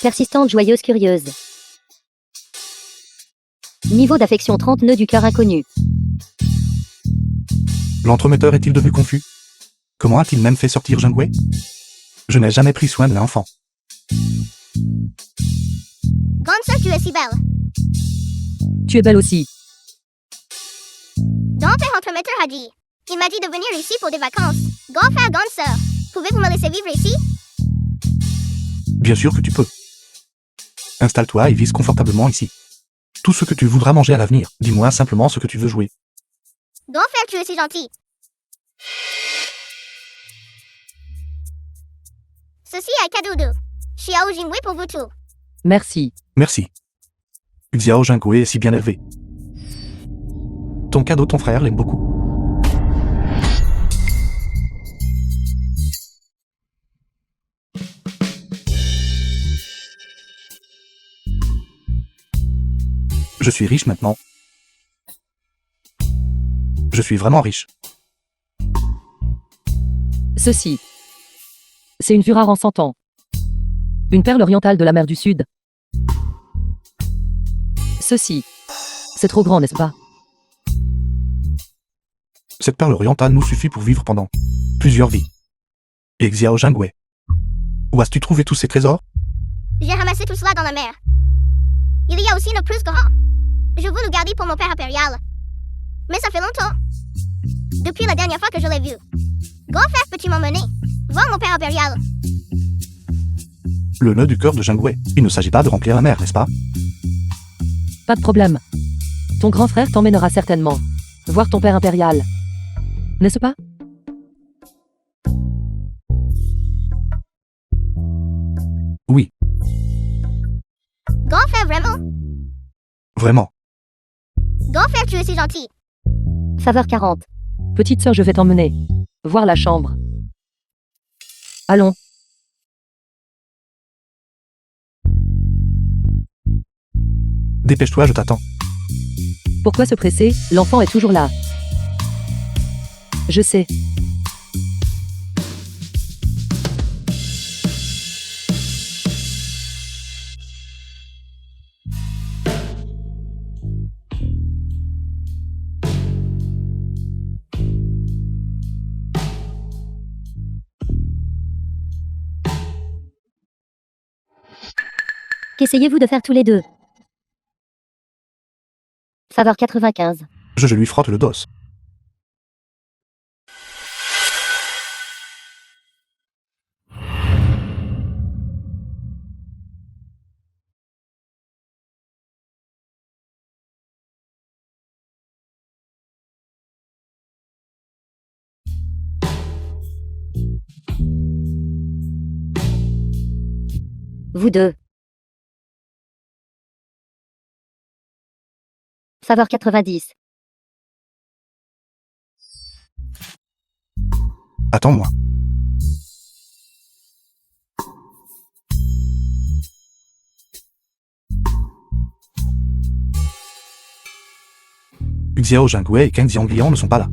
Persistante, joyeuse, curieuse. Niveau d'affection 30 nœuds du cœur inconnu. L'entremetteur est-il devenu confus? Comment a-t-il même fait sortir Zhang Wei? Je n'ai jamais pris soin de l'enfant. Grande sœur, tu es si belle. Tu es belle aussi. Dans père entremetteur a dit. Il m'a dit de venir ici pour des vacances. Grand frère, grande sœur. Pouvez-vous me laisser vivre ici? Bien sûr que tu peux. Installe-toi et vise confortablement ici. Tout ce que tu voudras manger à l'avenir. Dis-moi simplement ce que tu veux jouer. Grand frère, tu es si gentil. Ceci est cadeau de Xiao Jingwei pour vous tous. Merci. Merci. Xiao Jingwei est si bien élevé. Ton cadeau, ton frère l'aime beaucoup. Je suis riche maintenant. Je suis vraiment riche. Ceci. C'est une vue rare en 100 ans. Une perle orientale de la mer du Sud. Ceci. C'est trop grand, n'est-ce pas? Cette perle orientale nous suffit pour vivre pendant plusieurs vies. Et Xiao Jingwei, où as-tu trouvé tous ces trésors? J'ai ramassé tout cela dans la mer. Il y a aussi une plus grand. Je veux le garder pour mon père impérial. Mais ça fait longtemps. Depuis la dernière fois que je l'ai vu. Grand frère, peux-tu m'emmener voir mon père impérial? Le nœud du cœur de Jingwei. Il ne s'agit pas de remplir la mer, n'est-ce pas? Pas de problème. Ton grand frère t'emmènera certainement voir ton père impérial. N'est-ce pas? Oui, Grand frère, vraiment? vraiment. Grand frère, tu es si gentil. Faveur 40. Petite sœur, je vais t'emmener voir la chambre. Allons. Dépêche-toi, je t'attends. Pourquoi se presser? L'enfant est toujours là. Je sais. Qu'essayez-vous de faire tous les deux? Faveur 95. Je lui frotte le dos. Vous deux. Faveur 90. Attends-moi. Xiao Jingwei et Kang Xiangliang ne sont pas là.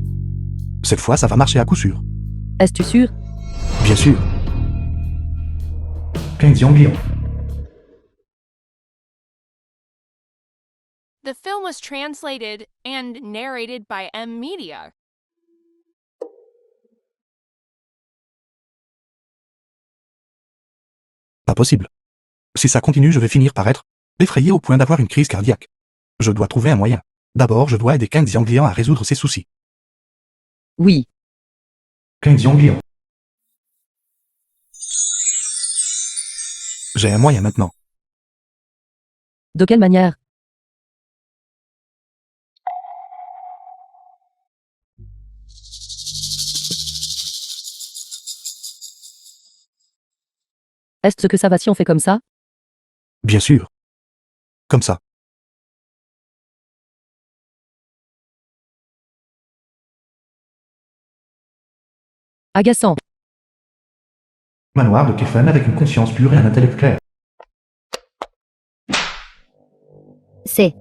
Cette fois, ça va marcher à coup sûr. Es-tu sûr? Bien sûr. Kang Xiangliang. The film was translated and narrated by M Media. Pas possible. Si ça continue, je vais finir par être effrayé au point d'avoir une crise cardiaque. Je dois trouver un moyen. D'abord, je dois aider Kang Xiangliang à résoudre ses soucis. Oui. Kang Xiangliang. J'ai un moyen maintenant. De quelle manière? Est-ce ce que ça va si on fait comme ça? Bien sûr. Comme ça. Agaçant. Manoir de Kefan avec une conscience pure et un intellect clair. C'est.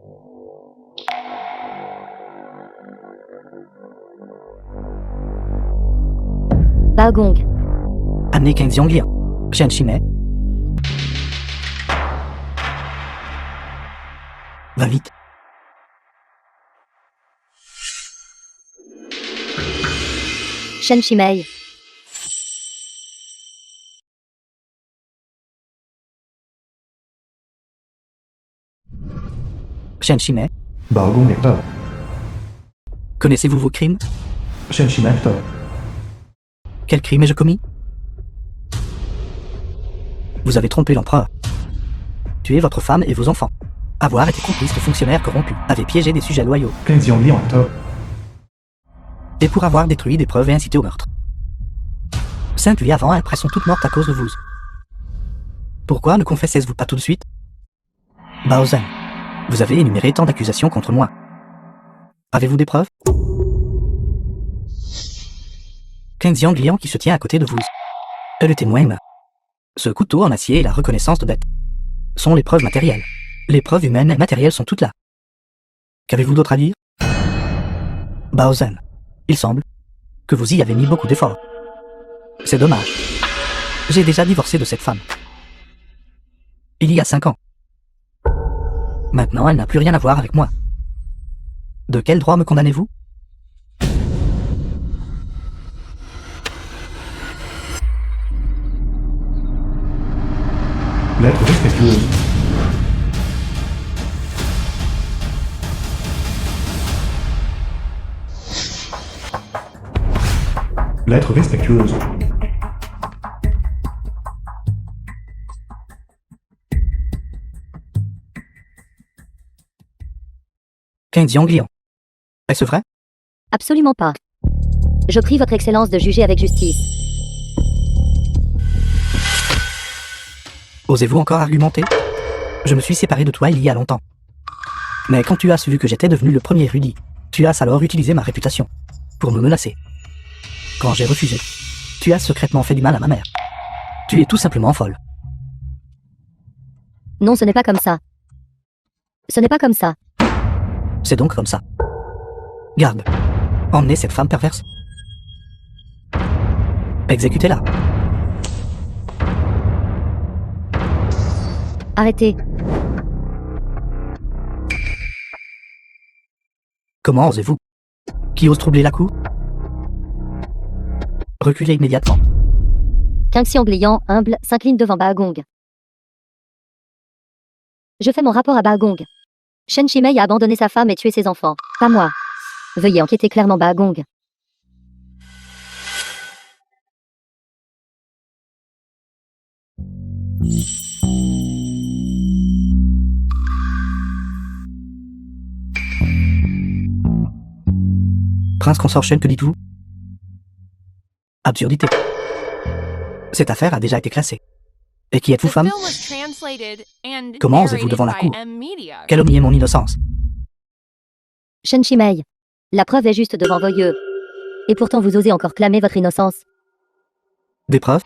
Baogong. Amenez Kang Xiangliang. Shen Shimei. Va vite. Shen Shimei. Shen Shimei. Baogong Hector. Connaissez-vous vos crimes? Shen Shimei Hector. Quel crime ai-je commis? Vous avez trompé l'empereur. Tué votre femme et vos enfants. Avoir été complice de fonctionnaires corrompus. Avez piégé des sujets loyaux. Kang Xiangliang Hector. Et pour avoir détruit des preuves et incité au meurtre. 5 vies avant et après sont toutes mortes à cause de vous. Pourquoi ne confessez-vous pas tout de suite? Bao Zhen, Vous avez énuméré tant d'accusations contre moi. Avez-vous des preuves? Kenzian Glian qui se tient à côté de vous. Et le témoin. Ce couteau en acier et la reconnaissance de Beth sont les preuves matérielles. Les preuves humaines et matérielles sont toutes là. Qu'avez-vous d'autre à dire? Baozen, il semble que vous y avez mis beaucoup d'efforts. C'est dommage. J'ai déjà divorcé de cette femme. Il y a 5 ans. Maintenant, elle n'a plus rien à voir avec moi. De quel droit me condamnez-vous? Lettre respectueuse. Lettre respectueuse. Kenzian Glian. Est-ce vrai? Absolument pas. Je prie votre excellence de juger avec justice. Osez-vous encore argumenter? Je me suis séparé de toi il y a longtemps. Mais quand tu as vu que j'étais devenu le premier Rudy, tu as alors utilisé ma réputation pour me menacer. Quand j'ai refusé, tu as secrètement fait du mal à ma mère. Tu es tout simplement folle. Non, ce n'est pas comme ça. Ce n'est pas comme ça. C'est donc comme ça. Garde. Emmenez cette femme perverse. Exécutez-la. Arrêtez. Comment osez-vous? Qui ose troubler la cour? Reculez immédiatement. Kenzian Glian, humble, s'incline devant Baagong. Je fais mon rapport à Baagong. Shen Shimei a abandonné sa femme et tué ses enfants. Pas moi. Veuillez enquêter clairement Baagong. Prince consort Shen, que dites-vous? Absurdité. Cette affaire a déjà été classée. Et qui êtes-vous, The femme? film was translated and Comment osez-vous narrated devant la by cour? M-Media. Calomnier mon innocence. Shen Shimei. La preuve est juste devant vos yeux. Et pourtant vous osez encore clamer votre innocence. Des preuves?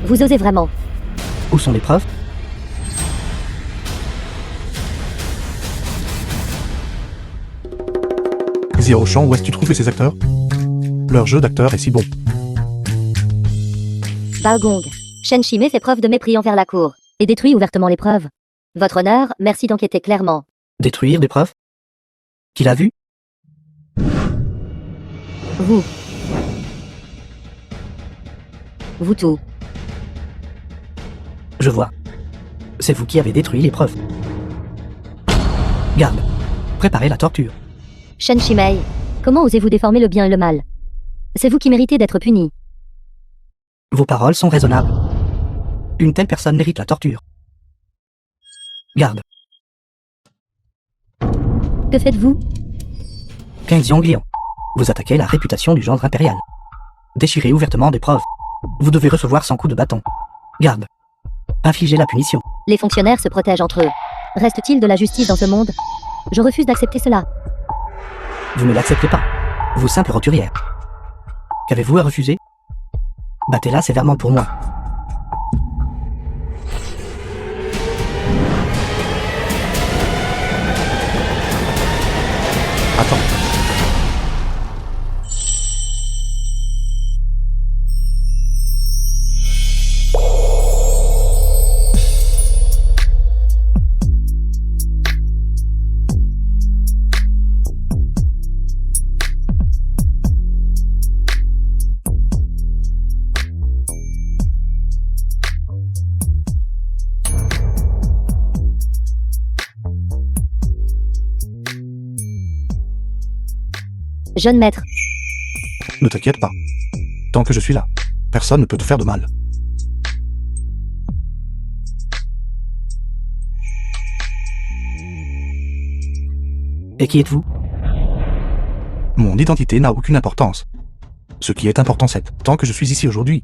Vous osez vraiment. Où sont les preuves? Xiaoshan, où est-ce que tu trouves ces acteurs? Leur jeu d'acteur est si bon. Baagong. Shen Shimei fait preuve de mépris envers la cour. Et détruit ouvertement les preuves. Votre honneur, merci d'enquêter clairement. Détruire des preuves? Qui l'a vu? Vous. Vous tout. Je vois. C'est vous qui avez détruit les preuves. Garde. Préparez la torture. Shen Shimei. Comment osez-vous déformer le bien et le mal? C'est vous qui méritez d'être puni. Vos paroles sont raisonnables. Une telle personne mérite la torture. Garde. Que faites-vous? Kenzian Glian. Vous attaquez la réputation du genre impérial. Déchirez ouvertement des preuves. Vous devez recevoir 100 coups de bâton. Garde. Infligez la punition. Les fonctionnaires se protègent entre eux. Reste-t-il de la justice dans ce monde? Je refuse d'accepter cela. Vous ne l'acceptez pas. Vous simple roturière. Qu'avez-vous à refuser? Battez-la sévèrement pour moi. Attends. Jeune maître. Ne t'inquiète pas. Tant que je suis là, personne ne peut te faire de mal. Et qui êtes-vous? Mon identité n'a aucune importance. Ce qui est important c'est, tant que je suis ici aujourd'hui,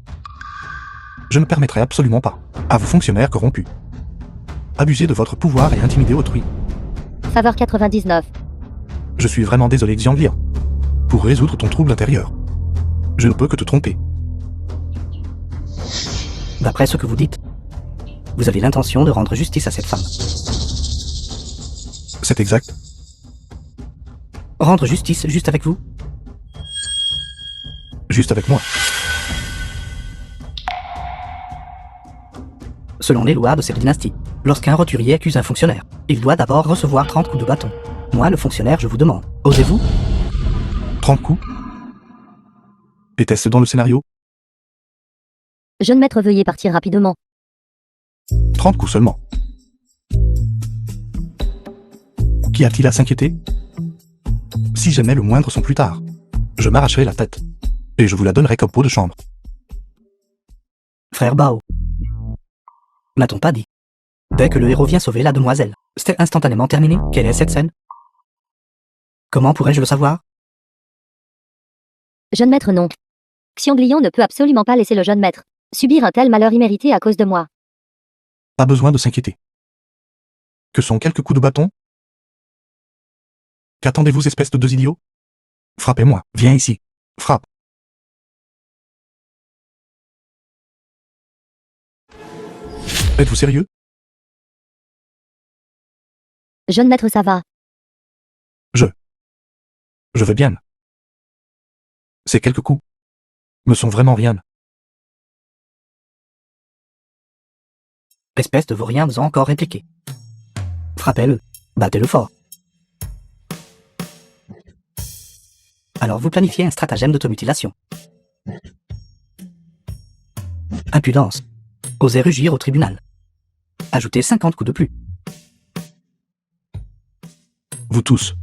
je ne permettrai absolument pas à vous fonctionnaires corrompus abuser de votre pouvoir et intimider autrui. Faveur 99. Je suis vraiment désolé Xianglian. Pour résoudre ton trouble intérieur, je ne peux que te tromper. D'après ce que vous dites, vous avez l'intention de rendre justice à cette femme. C'est exact. Rendre justice juste avec vous? Juste avec moi. Selon les lois de cette dynastie, lorsqu'un roturier accuse un fonctionnaire, il doit d'abord recevoir 30 coups de bâton. Moi, le fonctionnaire, je vous demande, osez-vous? 30 coups? Était-ce dans le scénario? Jeune maître, veuillez partir rapidement. 30 coups seulement. Qu'y a-t-il à s'inquiéter? Si j'aimais le moindre son plus tard, je m'arracherai la tête. Et je vous la donnerai comme peau de chambre. Frère Bao. N'a-t-on pas dit? Dès que le héros vient sauver la demoiselle, c'est instantanément terminé. Quelle est cette scène? Comment pourrais-je le savoir? Jeune maître, non. Xianglian ne peut absolument pas laisser le jeune maître subir un tel malheur immérité à cause de moi. Pas besoin de s'inquiéter. Que sont quelques coups de bâton? Qu'attendez-vous, espèce de deux idiots? Frappez-moi, viens ici. Frappe. Êtes-vous sérieux? Jeune maître, ça va. Je vais bien. Ces quelques coups me sont vraiment rien. Espèce de vaurien vous a encore répliqué. Frappez-le, battez-le fort. Alors vous planifiez un stratagème d'automutilation. Impudence. Osez rugir au tribunal. Ajoutez 50 coups de plus. Vous tous.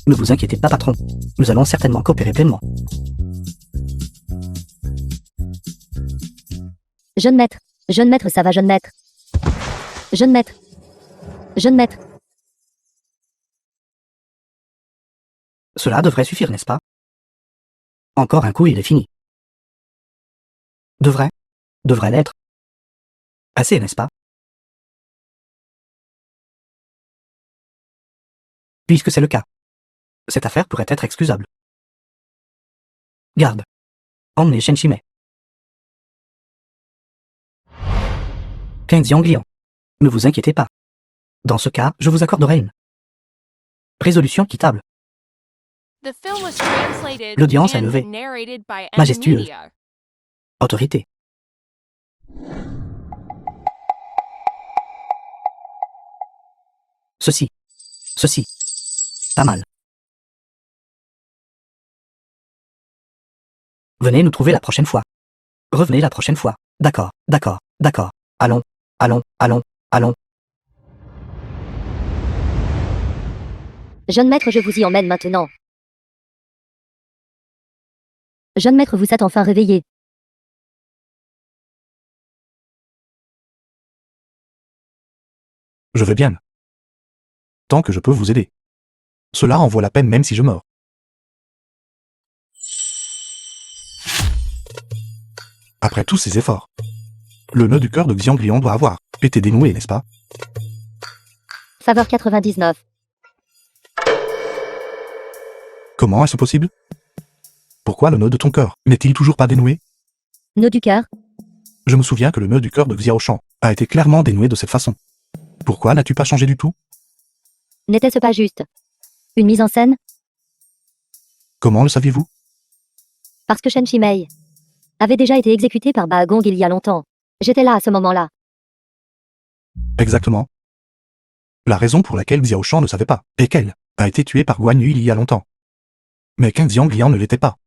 Ne vous inquiétez pas, patron. Nous allons certainement coopérer pleinement. Jeune maître, ça va, jeune maître. Jeune maître. Jeune maître. Cela devrait suffire, n'est-ce pas? Encore un coup, il est fini. Devrait l'être. Assez, n'est-ce pas? Puisque c'est le cas, cette affaire pourrait être excusable. Garde. Emmenez Shenshime. 15 Yanglian. Ne vous inquiétez pas. Dans ce cas, je vous accorderai une résolution quittable. The film was translated L'audience est and levée. narrated by Majestueuse. Media. Autorité. Ceci. Pas mal. Venez nous trouver la prochaine fois. Revenez la prochaine fois. D'accord. Allons. Jeune maître, je vous y emmène maintenant. Jeune maître, vous êtes enfin réveillé. Je vais bien. Tant que je peux vous aider. Cela en vaut la peine même si je meurs. Après tous ces efforts, le nœud du cœur de Xianglian doit avoir été dénoué, n'est-ce pas? Faveur 99. Comment est-ce possible? Pourquoi le nœud de ton cœur n'est-il toujours pas dénoué? Nœud du cœur. Je me souviens que le nœud du cœur de Xiaoshan a été clairement dénoué de cette façon. Pourquoi n'as-tu pas changé du tout? N'était-ce pas juste une mise en scène? Comment le saviez-vous? Parce que Shen Shimei avait déjà été exécuté par Ba Gong il y a longtemps. J'étais là à ce moment-là. Exactement. La raison pour laquelle Xiaoshan ne savait pas est qu'elle a été tuée par Guan Yu il y a longtemps. Mais qu'un Xianglian ne l'était pas.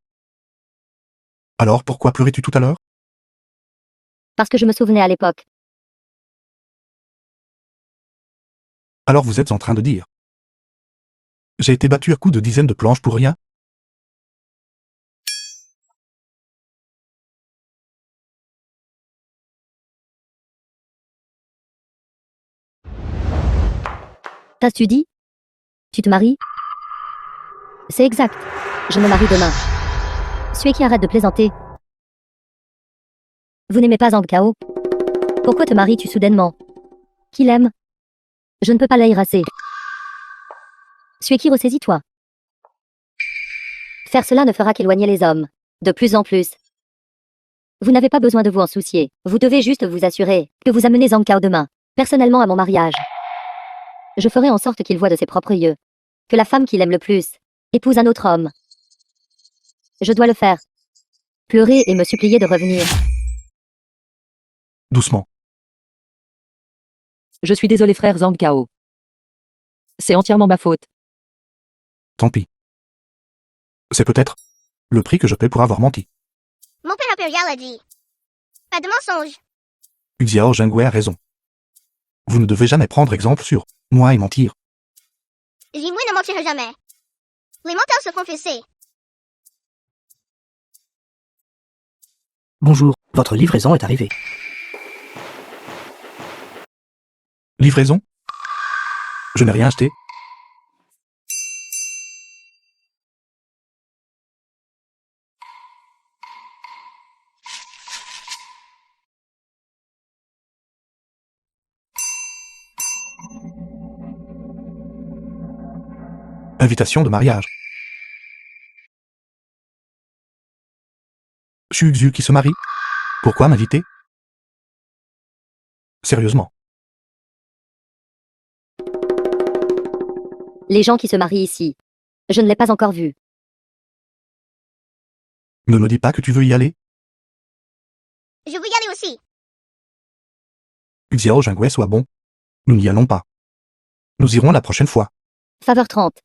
Alors pourquoi pleurais-tu tout à l'heure? Parce que je me souvenais à l'époque. Alors vous êtes en train de dire: j'ai été battu à coups de dizaines de planches pour rien? T'as-tu dit? Tu te maries? C'est exact. Je me marie demain. Sueki, arrête de plaisanter. Vous n'aimez pas Zhang Kao? Pourquoi te maries-tu soudainement? Qui l'aime? Je ne peux pas l'haïrasser. Sueki, ressaisis-toi. Faire cela ne fera qu'éloigner les hommes. De plus en plus. Vous n'avez pas besoin de vous en soucier. Vous devez juste vous assurer que vous amenez Zhang Kao demain, personnellement à mon mariage. Je ferai en sorte qu'il voie de ses propres yeux que la femme qu'il aime le plus épouse un autre homme. Je dois le faire. Pleurer et me supplier de revenir. Doucement. Je suis désolé frère Zhang Kao. C'est entièrement ma faute. Tant pis. C'est peut-être le prix que je paie pour avoir menti. Mon père impérial a dit. Pas de mensonge. Xiao Zhengwei a raison. Vous ne devez jamais prendre exemple sur moi et mentir. Jimui ne mentira jamais. Les menteurs se font fesser. Bonjour, votre livraison est arrivée. Livraison? Je n'ai rien acheté. Invitation de mariage. Xu Xu qui se marie? Pourquoi m'inviter? Sérieusement. Les gens qui se marient ici. Je ne l'ai pas encore vu. Ne me dis pas que tu veux y aller. Je veux y aller aussi. Xiao Zhengwei soit bon. Nous n'y allons pas. Nous irons la prochaine fois. Faveur 30.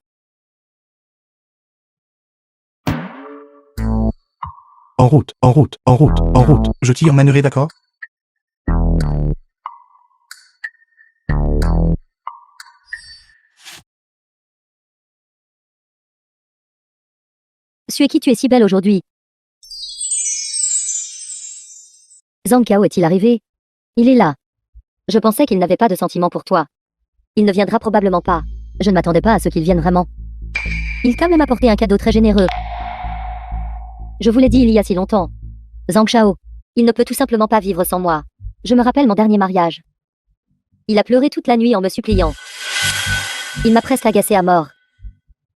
En route, en route, en route, en route. Je t'y emmènerai, d'accord? Sueki, tu es si belle aujourd'hui. Zhang Kao est-il arrivé? Il est là. Je pensais qu'il n'avait pas de sentiments pour toi. Il ne viendra probablement pas. Je ne m'attendais pas à ce qu'il vienne vraiment. Il t'a même apporté un cadeau très généreux. Je vous l'ai dit il y a si longtemps. Zhang Kao, il ne peut tout simplement pas vivre sans moi. Je me rappelle mon dernier mariage. Il a pleuré toute la nuit en me suppliant. Il m'a presque agacé à mort.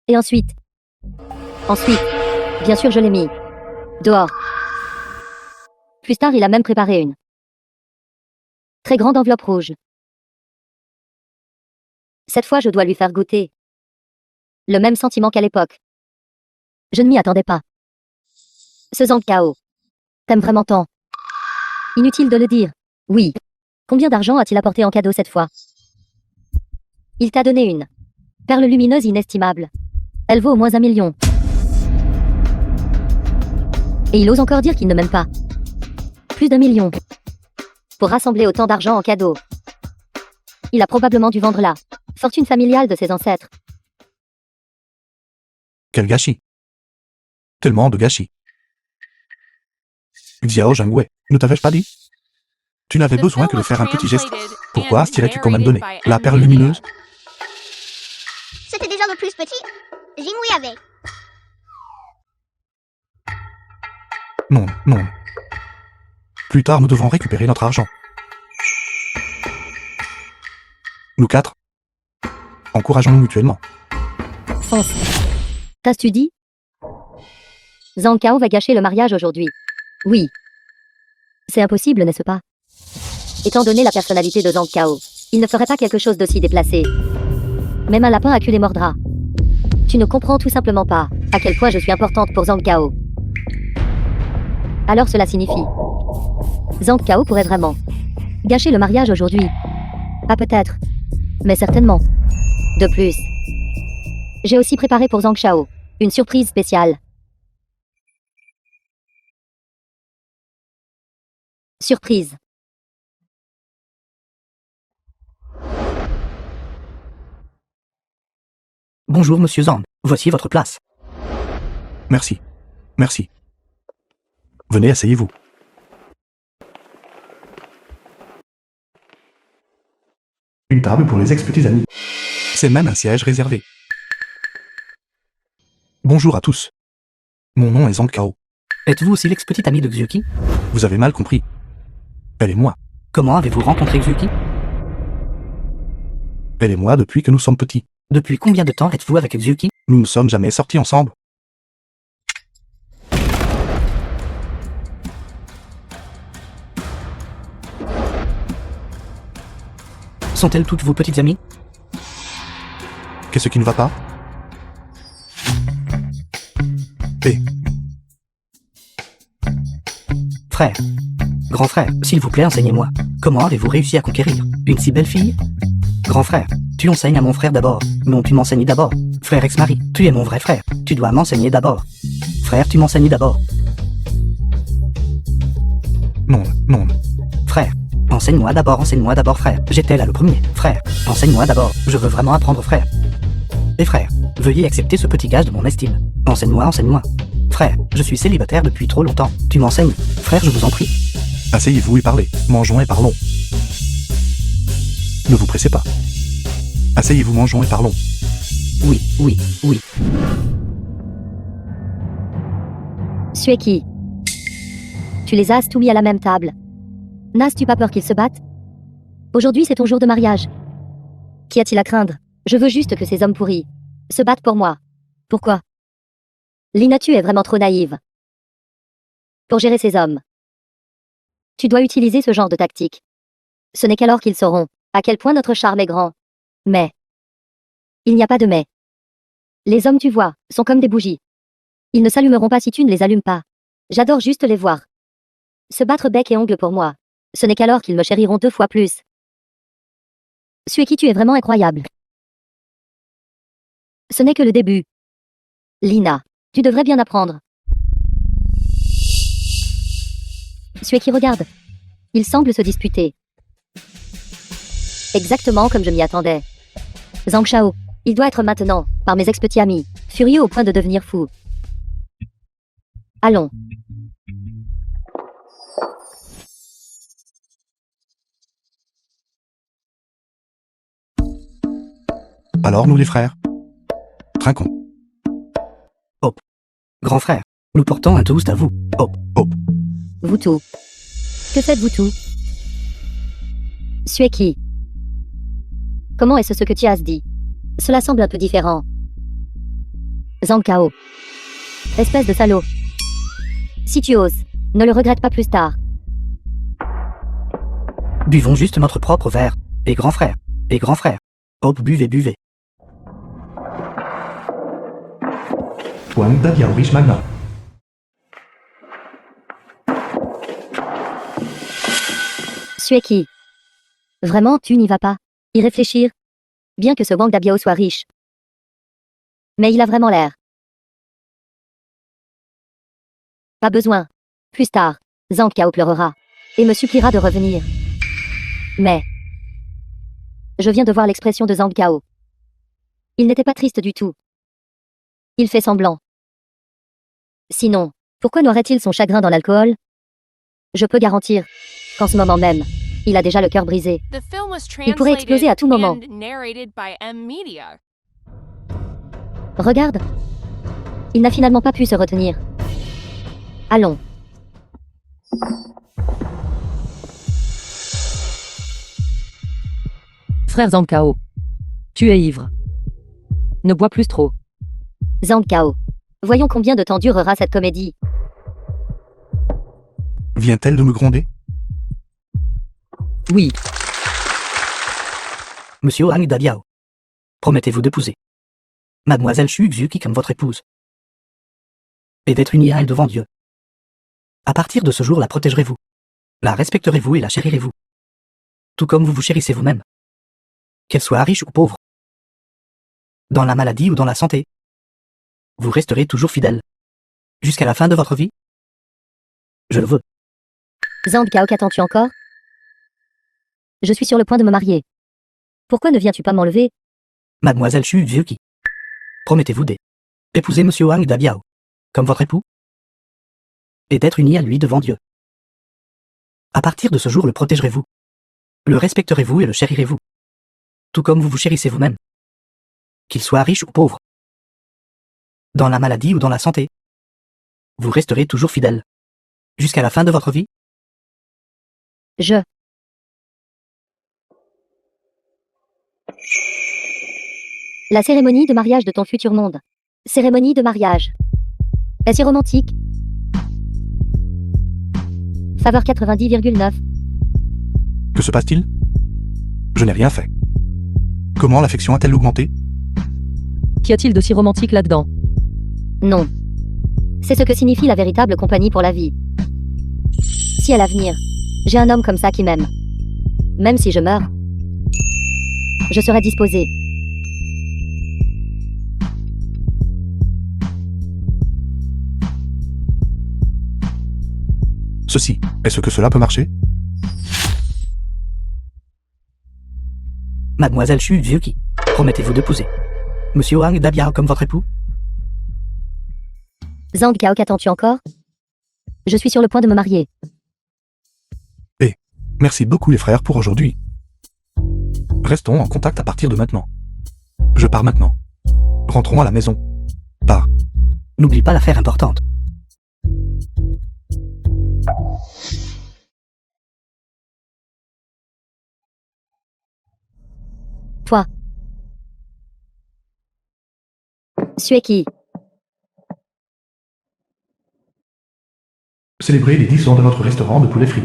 Et ensuite, bien sûr je l'ai mis dehors. Plus tard, il a même préparé une très grande enveloppe rouge. Cette fois, je dois lui faire goûter le même sentiment qu'à l'époque. Je ne m'y attendais pas. Ce Zhang Kao t'aime vraiment tant. Inutile de le dire. Oui. Combien d'argent a-t-il apporté en cadeau cette fois? Il t'a donné une perle lumineuse inestimable. Elle vaut au moins 1 million. Et il ose encore dire qu'il ne m'aime pas. Plus d'1 million. Pour rassembler autant d'argent en cadeau. Il a probablement dû vendre la fortune familiale de ses ancêtres. Quel gâchis. Tellement de gâchis. Xiao Zhengwei, ne t'avais-je pas dit? Tu n'avais besoin que de faire un petit geste. Pourquoi tirais-tu quand même donné la perle lumineuse? C'était déjà le plus petit. Jimui avait. Non, non. Plus tard, nous devrons récupérer notre argent. Nous quatre. Encourageons-nous mutuellement. Fonce. T'as-tu dit? Zhang Kao va gâcher le mariage aujourd'hui. Oui. C'est impossible, n'est-ce pas? Étant donné la personnalité de Zhang Kao, il ne ferait pas quelque chose d'aussi déplacé. Même un lapin à cul les mordra. Tu ne comprends tout simplement pas à quel point je suis importante pour Zhang Kao. Alors cela signifie... Zhang Kao pourrait vraiment gâcher le mariage aujourd'hui. Pas peut-être, mais certainement. De plus, j'ai aussi préparé pour Zhang Kao une surprise spéciale. Surprise. Bonjour, monsieur Zhang. Voici votre place. Merci. Merci. Venez, asseyez-vous. Une table pour les ex-petits amis. C'est même un siège réservé. Bonjour à tous. Mon nom est Zhang Kao. Êtes-vous aussi l'ex-petite amie de Xueki? Vous avez mal compris. Elle et moi. Comment avez-vous rencontré Xueki? Elle et moi depuis que nous sommes petits. Depuis combien de temps êtes-vous avec Xueki? Nous ne sommes jamais sortis ensemble. Sont-elles toutes vos petites amies? Qu'est-ce qui ne va pas? Frère. Grand frère, s'il vous plaît, enseignez-moi. Comment avez-vous réussi à conquérir une si belle fille? Grand frère, tu enseignes à mon frère d'abord. Non, tu m'enseignes d'abord. Frère ex-mari, tu es mon vrai frère. Tu dois m'enseigner d'abord. Frère, tu m'enseignes d'abord. Non, non. Frère, enseigne-moi d'abord, frère. J'étais là le premier. Frère, enseigne-moi d'abord. Je veux vraiment apprendre, frère. Et frère, veuillez accepter ce petit gage de mon estime. Enseigne-moi, enseigne-moi. Frère, je suis célibataire depuis trop longtemps. Tu m'enseignes. Frère, je vous en prie. Asseyez-vous et parlez. Mangeons et parlons. Ne vous pressez pas. Asseyez-vous, mangeons et parlons. Oui, oui, oui. Sueki. Tu les as tous mis à la même table. N'as-tu pas peur qu'ils se battent? Aujourd'hui, c'est ton jour de mariage. Qu'y a-t-il à craindre? Je veux juste que ces hommes pourris se battent pour moi. Pourquoi? Lina, tu es vraiment trop naïve pour gérer ces hommes. Tu dois utiliser ce genre de tactique. Ce n'est qu'alors qu'ils sauront à quel point notre charme est grand. Mais il n'y a pas de mais. Les hommes, tu vois, sont comme des bougies. Ils ne s'allumeront pas si tu ne les allumes pas. J'adore juste les voir se battre bec et ongles pour moi. Ce n'est qu'alors qu'ils me chériront 2 fois plus. Sueki, tu es vraiment incroyable. Ce n'est que le début. Lina, tu devrais bien apprendre. Sueki, regarde. Ils semblent se disputer. Exactement comme je m'y attendais. Zhang Shao, il doit être maintenant, par mes ex-petits amis, furieux au point de devenir fou. Allons. Alors nous les frères. Trinquons. Grand frère, nous portons un toast à vous. Vous tout. Que faites-vous tout? Sueki. Comment est-ce que tu as dit? Cela semble un peu différent. Zhang Kao. Espèce de salaud. Si tu oses, ne le regrette pas plus tard. Buvons juste notre propre verre. Et grand frère. Buvez, buvez. Tuan Dabiao Rich Magna. Sueki. Vraiment, tu n'y vas pas? Y réfléchir? Bien que ce Wang Dabiao soit riche. Mais il a vraiment l'air. Pas besoin. Plus tard, Zhang Kao pleurera. Et me suppliera de revenir. Mais je viens de voir l'expression de Zhang Kao. Il n'était pas triste du tout. Il fait semblant. Sinon, pourquoi noierait-il son chagrin dans l'alcool? Je peux garantir qu'en ce moment même, il a déjà le cœur brisé. Il pourrait exploser à tout moment. Media. Regarde. Il n'a finalement pas pu se retenir. Allons. Frère Zhang Kao. Tu es ivre. Ne bois plus trop. Zhang Kao. Voyons combien de temps durera cette comédie. Vient-elle de me gronder? Oui, Monsieur Hang Dabiao. Promettez-vous d'épouser Mademoiselle Xu Xueki comme votre épouse. Et d'être unie à elle devant Dieu. À partir de ce jour, la protégerez-vous. La respecterez-vous et la chérirez-vous. Tout comme vous vous chérissez vous-même. Qu'elle soit riche ou pauvre. Dans la maladie ou dans la santé. Vous resterez toujours fidèle. Jusqu'à la fin de votre vie. Je le veux. Zhang Kao, qu'attends-tu encore? Je suis sur le point de me marier. Pourquoi ne viens-tu pas m'enlever? Mademoiselle Xu Xueki. Promettez-vous d'épouser Monsieur Hang Dabiao comme votre époux et d'être unis à lui devant Dieu. À partir de ce jour, le protégerez-vous. Le respecterez-vous et le chérirez-vous. Tout comme vous vous chérissez vous-même. Qu'il soit riche ou pauvre. Dans la maladie ou dans la santé. Vous resterez toujours fidèle. Jusqu'à la fin de votre vie? La cérémonie de mariage de ton futur monde. Cérémonie de mariage. Est-ce romantique? Faveur 90,9. Que se passe-t-il? Je n'ai rien fait. Comment l'affection a-t-elle augmenté? Qu'y a-t-il de si romantique là-dedans? Non. C'est ce que signifie la véritable compagnie pour la vie. Si à l'avenir, j'ai un homme comme ça qui m'aime, même si je meurs, je serai disposée. Ceci, est-ce que cela peut marcher? Mademoiselle Chu Zyuki, promettez-vous d'épouser Monsieur Wang Dabia comme votre époux? Zhang Kao, qu'attends-tu encore? Je suis sur le point de me marier. Merci beaucoup les frères pour aujourd'hui. Restons en contact à partir de maintenant. Je pars maintenant. Rentrons à la maison. Pars. N'oublie pas l'affaire importante. Toi. Sueki. Célébrer les 10 ans de notre restaurant de poulet frit.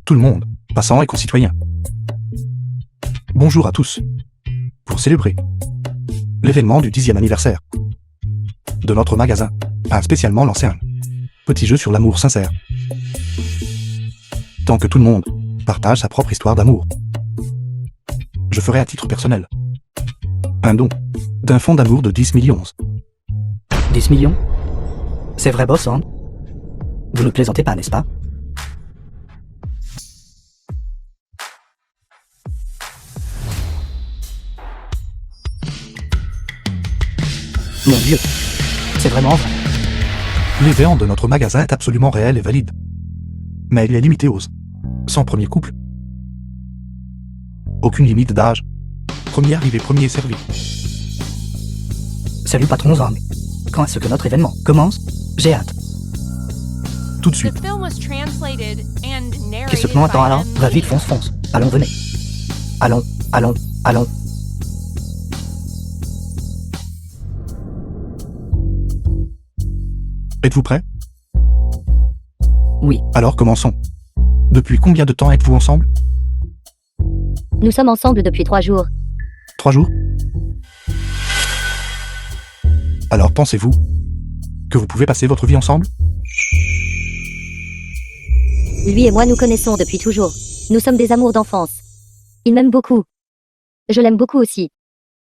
Tout le monde, passants et concitoyens. Bonjour à tous. Pour célébrer l'événement du 10e anniversaire de notre magasin, a spécialement lancé un petit jeu sur l'amour sincère. Tant que tout le monde partage sa propre histoire d'amour, je ferai à titre personnel un don d'un fonds d'amour de 10 millions. 10 millions? C'est vrai, boss, hein? Vous ne plaisantez pas, n'est-ce pas? Mon Dieu, c'est vraiment vrai. L'événement de notre magasin est absolument réel et valide. Mais il est limité aux 100 premiers couples. Aucune limite d'âge. Premier arrivé, premier servi. Salut patron Zhang. Quand est-ce que notre événement commence? J'ai hâte. Tout de The suite. film was translated and narrated Qu'est-ce que l'on attend by alors? M. Va vite, fonce, fonce. Allons, venez. Allons, allons, allons. Êtes-vous prêts? Oui. Alors commençons. Depuis combien de temps êtes-vous ensemble? Nous sommes ensemble depuis 3 jours. 3 jours? Alors pensez-vous que vous pouvez passer votre vie ensemble? Lui et moi nous connaissons depuis toujours. Nous sommes des amours d'enfance. Il m'aime beaucoup. Je l'aime beaucoup aussi.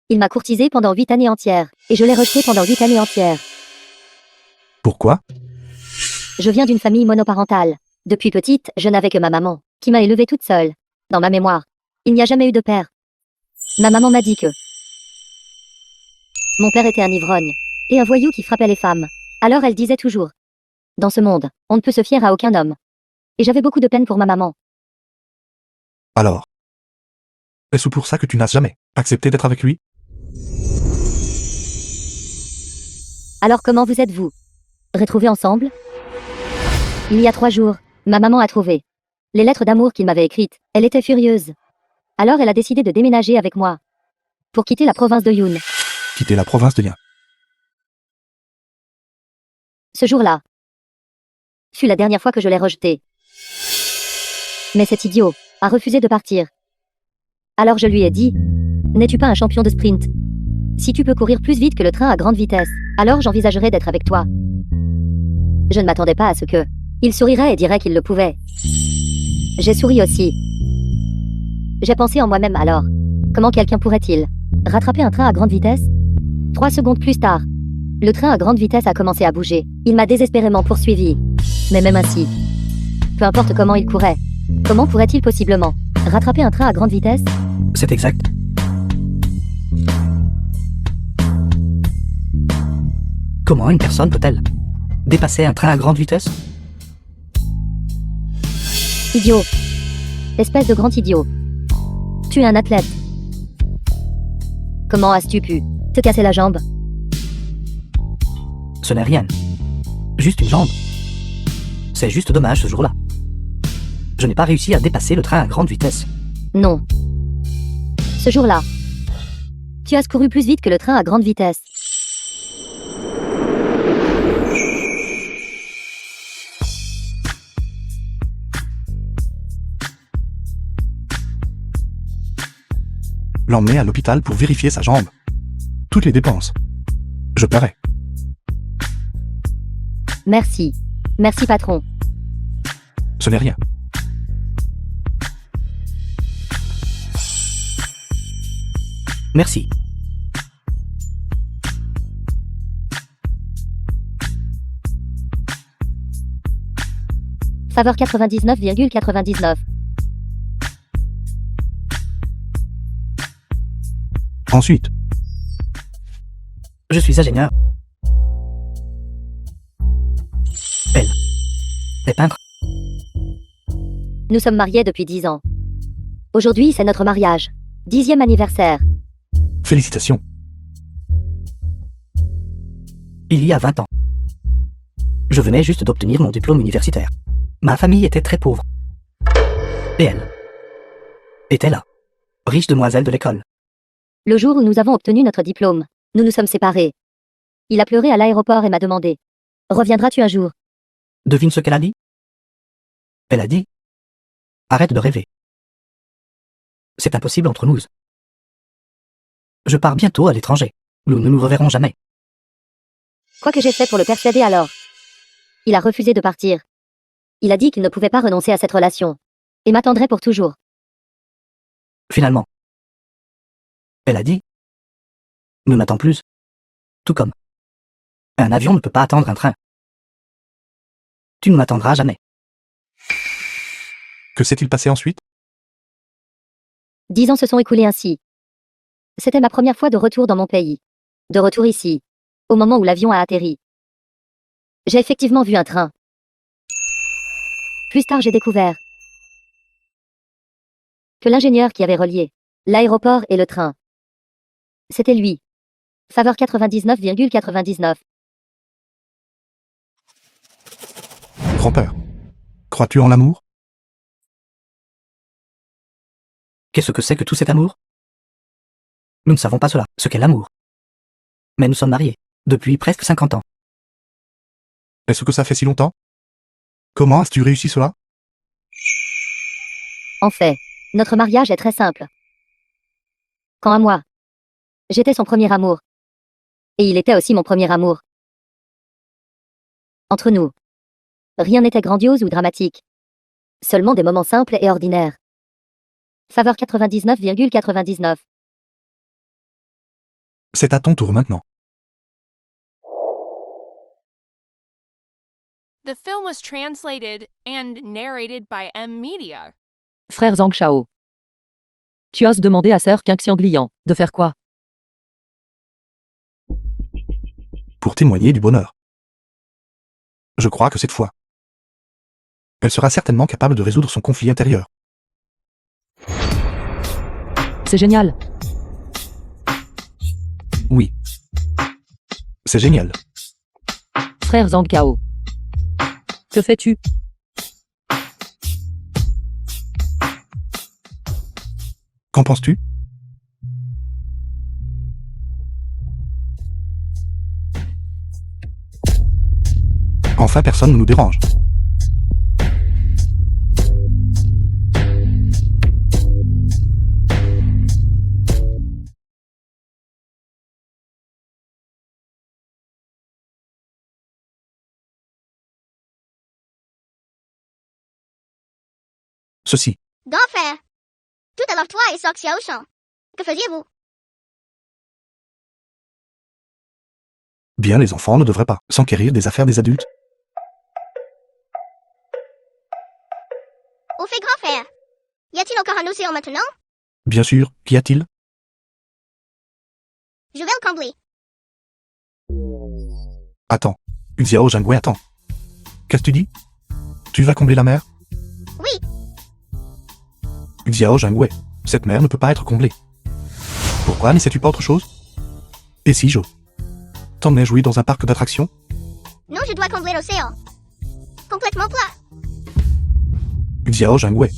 Il m'a courtisé pendant 8 années entières, et je l'ai rejeté pendant 8 années entières. Pourquoi? Je viens d'une famille monoparentale. Depuis petite, je n'avais que ma maman, qui m'a élevée toute seule. Dans ma mémoire, il n'y a jamais eu de père. Ma maman m'a dit que mon père était un ivrogne, et un voyou qui frappait les femmes. Alors elle disait toujours: dans ce monde, on ne peut se fier à aucun homme. Et j'avais beaucoup de peine pour ma maman. Alors, est-ce pour ça que tu n'as jamais accepté d'être avec lui? Alors comment vous êtes-vous retrouvés ensemble? Il y a 3 jours, ma maman a trouvé les lettres d'amour qu'il m'avait écrites. Elle était furieuse. Alors elle a décidé de déménager avec moi pour quitter la province de Yun. Quitter la province de Lien. Ce jour-là fut la dernière fois que je l'ai rejeté. Mais cet idiot a refusé de partir. Alors je lui ai dit: n'es-tu pas un champion de sprint? Si tu peux courir plus vite que le train à grande vitesse, alors j'envisagerais d'être avec toi. Je ne m'attendais pas à ce que il sourirait et dirait qu'il le pouvait. J'ai souri aussi. J'ai pensé en moi-même alors. Comment quelqu'un pourrait-il rattraper un train à grande vitesse? 3 secondes plus tard, le train à grande vitesse a commencé à bouger. Il m'a désespérément poursuivi. Mais même ainsi, peu importe comment il courait, Comment pourrait-il possiblement rattraper un train à grande vitesse? C'est exact. Comment une personne peut-elle dépasser un train à grande vitesse? Idiot. Espèce de grand idiot. Tu es un athlète. Comment as-tu pu te casser la jambe? Ce n'est rien. Juste une jambe. C'est juste dommage ce jour-là. Je n'ai pas réussi à dépasser le train à grande vitesse. Non. Ce jour-là, tu as couru plus vite que le train à grande vitesse. L'emmener à l'hôpital pour vérifier sa jambe. Toutes les dépenses. Je paierai. Merci. Merci patron. Ce n'est rien. Merci. Faveur 99,99. Ensuite, Je suis ingénieur. Elle est peintre. Nous sommes mariés depuis 10 ans. Aujourd'hui, c'est notre mariage. 10e anniversaire. félicitations. Il y a 20 ans. Je venais juste d'obtenir mon diplôme universitaire. Ma famille était très pauvre. Et elle était là. Riche demoiselle de l'école. Le jour où nous avons obtenu notre diplôme, nous nous sommes séparés. Il a pleuré à l'aéroport et m'a demandé: reviendras-tu un jour? Devine ce qu'elle a dit? Elle a dit: arrête de rêver. C'est impossible entre nous. Je pars bientôt à l'étranger. Nous ne nous reverrons jamais. Quoi que j'ai fait pour le persuader alors? Il a refusé de partir. Il a dit qu'il ne pouvait pas renoncer à cette relation. Et m'attendrait pour toujours. Finalement, elle a dit: ne m'attends plus. Tout comme un avion ne peut pas attendre un train. Tu ne m'attendras jamais. Que s'est-il passé ensuite? 10 ans se sont écoulés ainsi. C'était ma première fois de retour dans mon pays. De retour ici. Au moment où l'avion a atterri. J'ai effectivement vu un train. Plus tard, j'ai découvert que l'ingénieur qui avait relié l'aéroport et le train, c'était lui. Faveur 99,99. Grand-père, crois-tu en l'amour? Qu'est-ce que c'est que tout cet amour? Nous ne savons pas cela, ce qu'est l'amour. Mais nous sommes mariés, depuis presque 50 ans. Est-ce que ça fait si longtemps? Comment as-tu réussi cela? En fait, notre mariage est très simple. Quant à moi, j'étais son premier amour. Et il était aussi mon premier amour. Entre nous, rien n'était grandiose ou dramatique. Seulement des moments simples et ordinaires. Faveur 99,99. C'est à ton tour maintenant. The film was translated and narrated by M Media. Frère Zhang Shao. Tu oses demander à Sir Qiangliang de faire quoi? Pour témoigner du bonheur. Je crois que cette fois, elle sera certainement capable de résoudre son conflit intérieur. C'est génial. Oui. C'est génial. Frère Zhang Kao. Que fais-tu? Qu'en penses-tu? Enfin, personne ne nous dérange. Ceci. Grand frère. Tout à l'heure, toi et Sok Xiaoshan. Que faisiez-vous? Bien, les enfants ne devraient pas s'enquérir des affaires des adultes. Au fait, grand frère. Y a-t-il encore un océan maintenant? Bien sûr, qu'y a-t-il? Je vais le combler. Attends. Xiao Zhangwei, attends. Qu'est-ce que tu dis? Tu vas combler la mer? Oui, Xiao Zhangwei, cette mer ne peut pas être comblée. Pourquoi n'essaies-tu pas autre chose? Et si je t'emmenais jouer dans un parc d'attractions? non, je dois combler l'océan. Complètement plat. Xiao Zhangwei.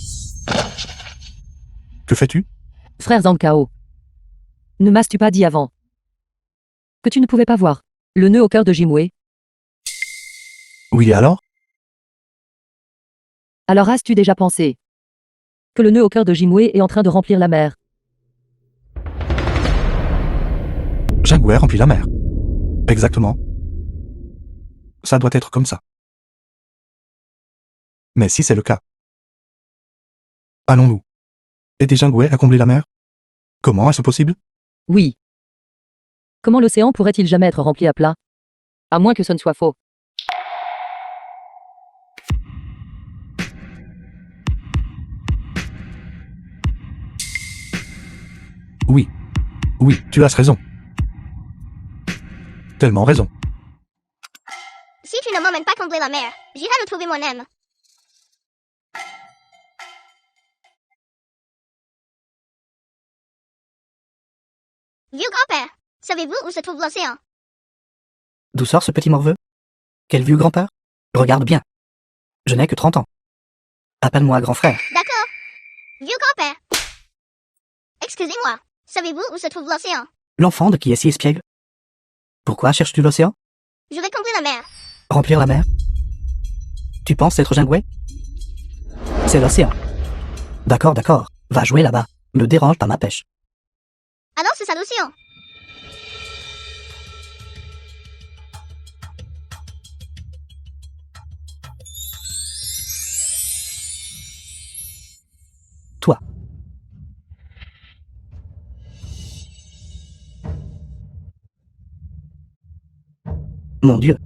Que fais-tu? Frère Zhang Kao. Ne m'as-tu pas dit avant que tu ne pouvais pas voir le nœud au cœur de Jimwei? Oui et alors? Alors as-tu déjà pensé que le nœud au cœur de Jimwei est en train de remplir la mer? Zhangwei remplit la mer. Exactement. Ça doit être comme ça. Mais si c'est le cas, allons-nous aider Zhangwei à combler la mer? Comment est-ce possible? Oui. Comment l'océan pourrait-il jamais être rempli à plat? À moins que ce ne soit faux. Oui. Oui, tu as raison. Tellement raison. Si tu ne m'emmènes pas combler la mer, j'irai le trouver moi-même. Vieux grand-père, savez-vous où se trouve l'océan? D'où sort ce petit morveux? Quel vieux grand-père? Regarde bien. Je n'ai que 30 ans. Appelle-moi grand frère. D'accord. Vieux grand-père. Excusez-moi, savez-vous où se trouve l'océan? L'enfant de qui est si espiègle? Pourquoi cherches-tu l'océan? Je vais combler la mer. Remplir la mer? Tu penses être Zhangwei? C'est l'océan. D'accord, d'accord. Va jouer là-bas. Ne dérange pas ma pêche. Alors c'est ça l'océan. Toi. Mon Dieu.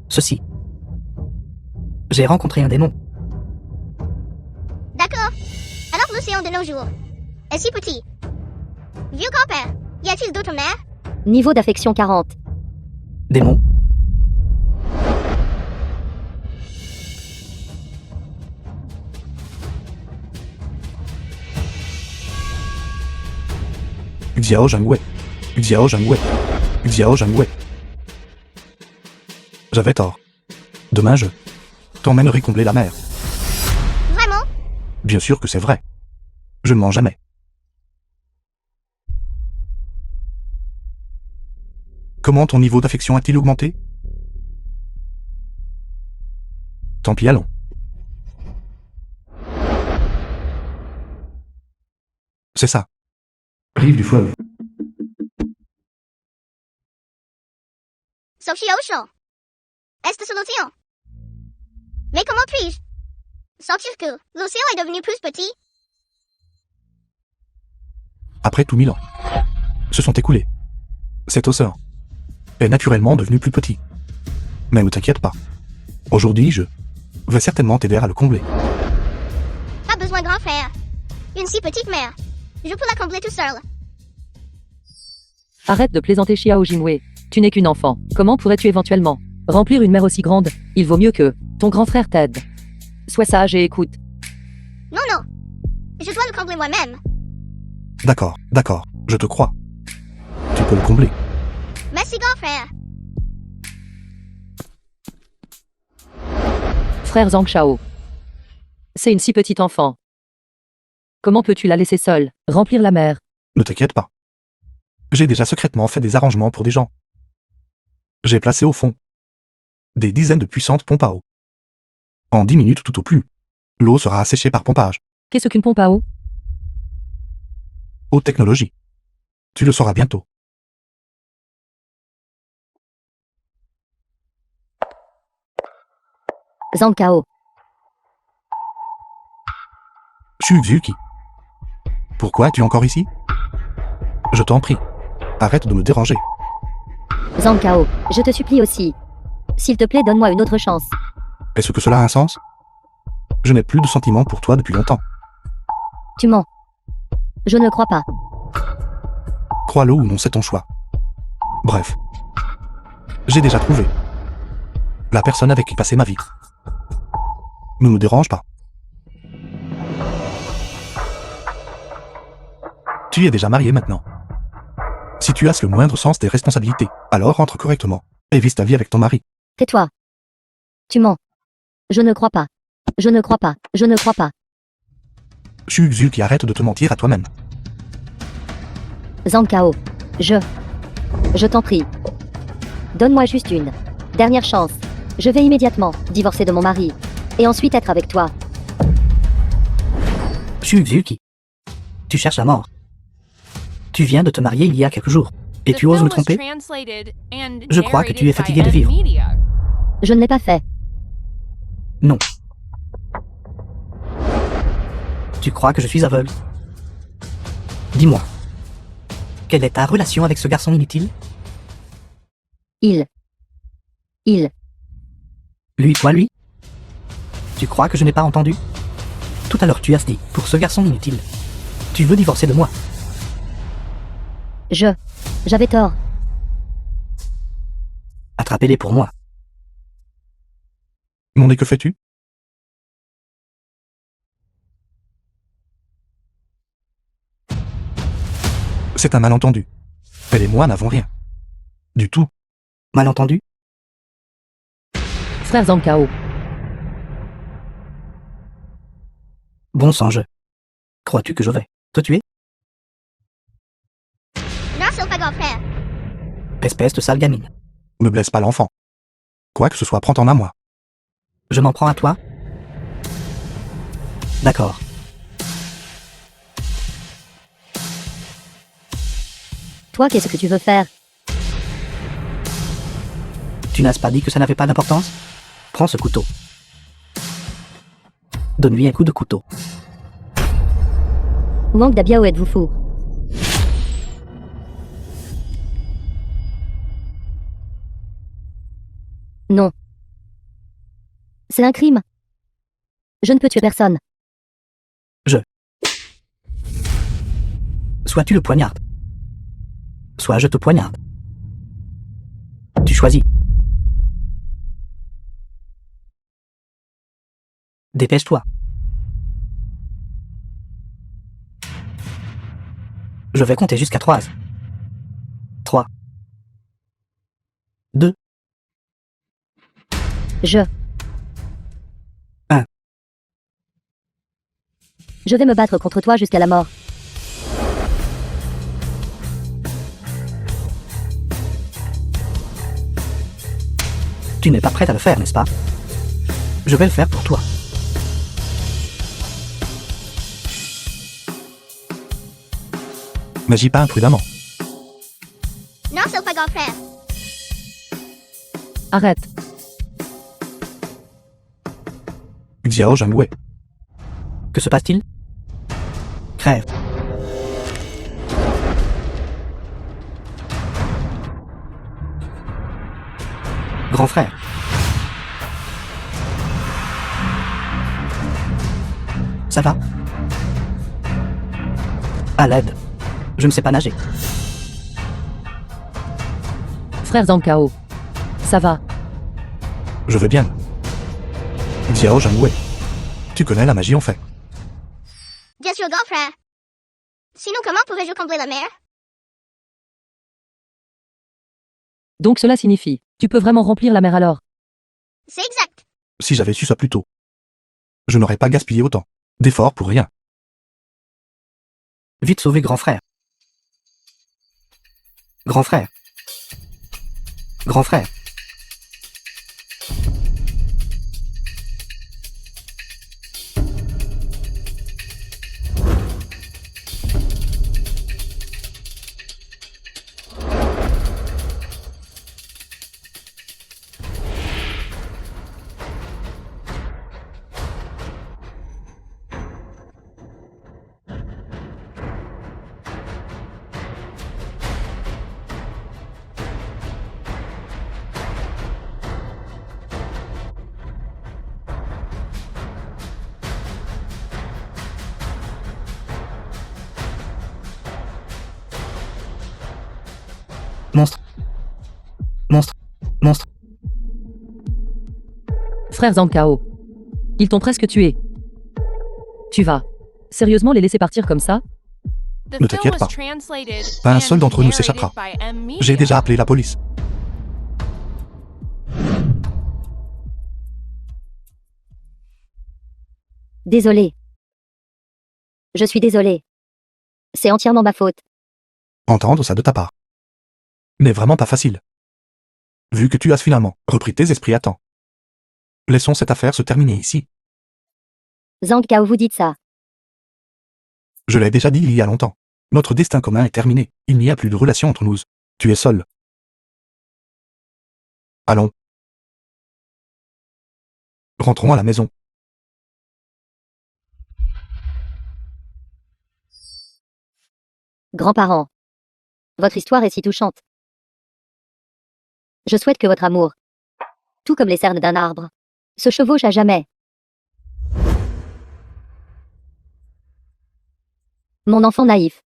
Ceci. J'ai rencontré un démon. D'accord. Alors l'océan de nos jours est si petit. Vieux grand-père, y a-t-il d'autres mers? Niveau d'affection 40. Démon? Xiao Zhangwei. Xiao Zhangwei. Xiao Zhangwei. J'avais tort. Demain je t'emmènerai combler la mer. Vraiment? Bien sûr que c'est vrai. Je ne mens jamais. Comment ton niveau d'affection a-t-il augmenté? Tant pis, allons. C'est ça. Rive du fleuve. Sophie Ocean. Est-ce sur l'océan? Mais comment puis-je sentir que l'océan est devenu plus petit? Après tout 1000 ans se sont écoulés. Cet océan est naturellement devenu plus petit. Mais ne t'inquiète pas. Aujourd'hui, je vais certainement t'aider à le combler. Pas besoin grand frère. Une si petite mer. Je peux la combler tout seul. Arrête de plaisanter Xiao Jingwei. Tu n'es qu'une enfant. Comment pourrais-tu éventuellement remplir une mer aussi grande? Il vaut mieux que ton grand frère t'aide. Sois sage et écoute. Non, non. Je dois le combler moi-même. D'accord, d'accord, je te crois. Tu peux le combler. Merci grand frère. Frère Zhang Shao. C'est une si petite enfant. Comment peux-tu la laisser seule remplir la mer? Ne t'inquiète pas. J'ai déjà secrètement fait des arrangements pour des gens. J'ai placé au fond des dizaines de puissantes pompes à eau. En 10 minutes tout au plus, l'eau sera asséchée par pompage. Qu'est-ce qu'une pompe à eau? Haute technologie. Tu le sauras bientôt. Zhang Kao. Shuzuki. Pourquoi es-tu encore ici? Je t'en prie. Arrête de me déranger. Zhang Kao, je te supplie aussi. S'il te plaît, donne-moi une autre chance. Est-ce que cela a un sens? Je n'ai plus de sentiments pour toi depuis longtemps. Tu mens. Je ne le crois pas. Crois-le ou non, c'est ton choix. Bref. J'ai déjà trouvé. La personne avec qui passer ma vie. Ne nous dérange pas. Tu es déjà marié maintenant. Si tu as le moindre sens des responsabilités, alors rentre correctement et vis ta vie avec ton mari. Tais-toi. Tu mens. Je ne crois pas. Je ne crois pas. Je ne crois pas. Zul qui arrête de te mentir à toi-même. Zhang Kao. Je t'en prie. Donne-moi juste une dernière chance. Je vais immédiatement divorcer de mon mari. Et ensuite être avec toi. Suzuki. Tu cherches la mort. Tu viens de te marier il y a quelques jours. Et The tu oses film me was tromper? translated and Je crois que tu es narrated by fatigué de M vivre. Media. Je ne l'ai pas fait. Non. Tu crois que je suis aveugle? Dis-moi. Quelle est ta relation avec ce garçon inutile? Il. Lui, toi, lui? Tu crois que je n'ai pas entendu? Tout à l'heure tu as dit, pour ce garçon inutile. Tu veux divorcer de moi? J'avais tort. Attrapez-les pour moi. Mon nez, que fais-tu? C'est un malentendu. Elle et moi n'avons rien. Du tout. Malentendu? Frère Zhang Kao. Bon sang, je. Crois-tu que je vais te tuer? Non, c'est pas grand frère. Espèce de sale gamine. Ne blesse pas l'enfant. Quoi que ce soit, prends-t'en à moi. Je m'en prends à toi? D'accord. Toi, qu'est-ce que tu veux faire? Tu n'as pas dit que ça n'avait pas d'importance? Prends ce couteau. Donne-lui un coup de couteau. Wang Dabiao, êtes-vous fou? Non. C'est un crime. Je ne peux tuer personne. Soit tu le poignardes. Soit je te poignarde. Tu choisis. Dépêche-toi. Je vais compter jusqu'à 3. 3. 2. Un. Je vais me battre contre toi jusqu'à la mort. Tu n'es pas prête à le faire, n'est-ce pas? Je vais le faire pour toi. N'agis pas imprudemment. Non, c'est pas grand frère. Arrête. Xiao Zhangwei. Que se passe-t-il? Crève. Grand frère. Ça va? À l'aide. Je ne sais pas nager. Frère Zhang Kao. Ça va. Je vais bien. Xiao Zhangwei. Tu connais la magie en fait. Bien sûr, grand frère. Sinon, comment pourrais-je combler la mer? Donc cela signifie, tu peux vraiment remplir la mer alors. C'est exact. Si j'avais su ça plus tôt. Je n'aurais pas gaspillé autant d'efforts pour rien. Vite sauver grand frère. Grand frère. Grand frère. Monstre. Monstre. Monstre. Frère Zhang Kao. Ils t'ont presque tué. Tu vas sérieusement les laisser partir comme ça? The Ne film t'inquiète was pas. translated Pas un and seul d'entre nous narrated s'échappera. by M Media. J'ai déjà appelé la police. Désolé. Je suis désolé. C'est entièrement ma faute. Entendre ça de ta part n'est vraiment pas facile. Vu que tu as finalement repris tes esprits à temps. Laissons cette affaire se terminer ici. Zhang Kao, vous dites ça. Je l'ai déjà dit il y a longtemps. Notre destin commun est terminé. Il n'y a plus de relation entre nous. Tu es seul. Allons. Rentrons à la maison. Grands-parents. Votre histoire est si touchante. Je souhaite que votre amour, tout comme les cernes d'un arbre, se chevauche à jamais. Mon enfant naïf.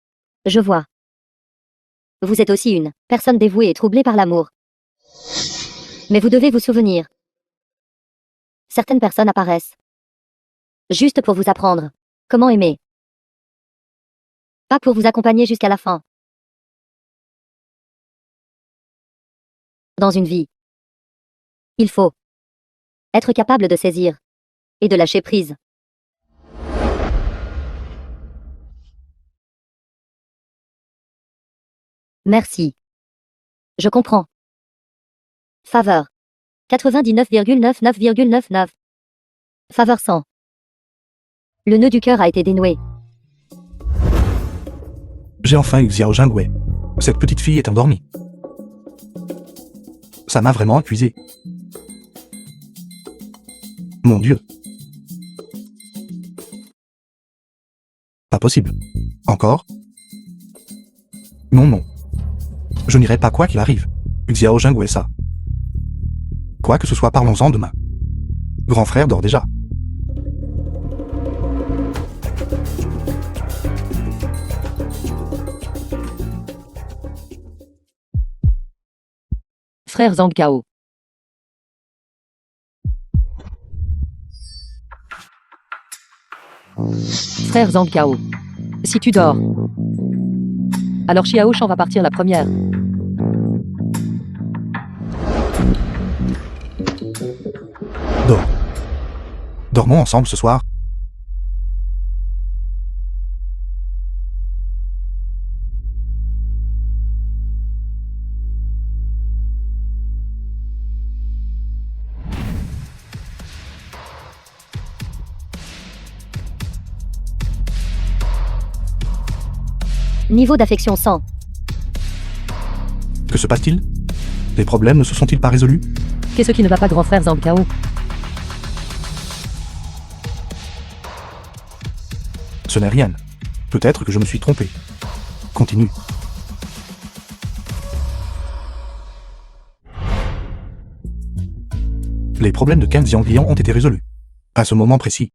Je vois. Vous êtes aussi une personne dévouée et troublée par l'amour. Mais vous devez vous souvenir. Certaines personnes apparaissent juste pour vous apprendre comment aimer. Pas pour vous accompagner jusqu'à la fin. Dans une vie, il faut être capable de saisir et de lâcher prise. Merci. Je comprends. Faveur. 99,99,99. Faveur 100. Le nœud du cœur a été dénoué. J'ai enfin eu Xiao Jingwei. Cette petite fille est endormie. Ça m'a vraiment accusé. Mon Dieu. Pas possible. Encore? Non, non. Je n'irai pas quoi qu'il arrive. Xiao Jingwei ça. Quoi que ce soit, parlons-en demain. Grand frère dort déjà. Frère Zhang Kao. Frère Zhang Kao. Si tu dors, alors Xiao Shan va partir la première. Dors. Dormons ensemble ce soir. Niveau d'affection 100. Que se passe-t-il? Les problèmes ne se sont-ils pas résolus? Qu'est-ce qui ne va pas, grand frère Zhang Kao? Ce n'est rien. Peut-être que je me suis trompé. Continue. Les problèmes de Ken Xianglian ont été résolus. À ce moment précis.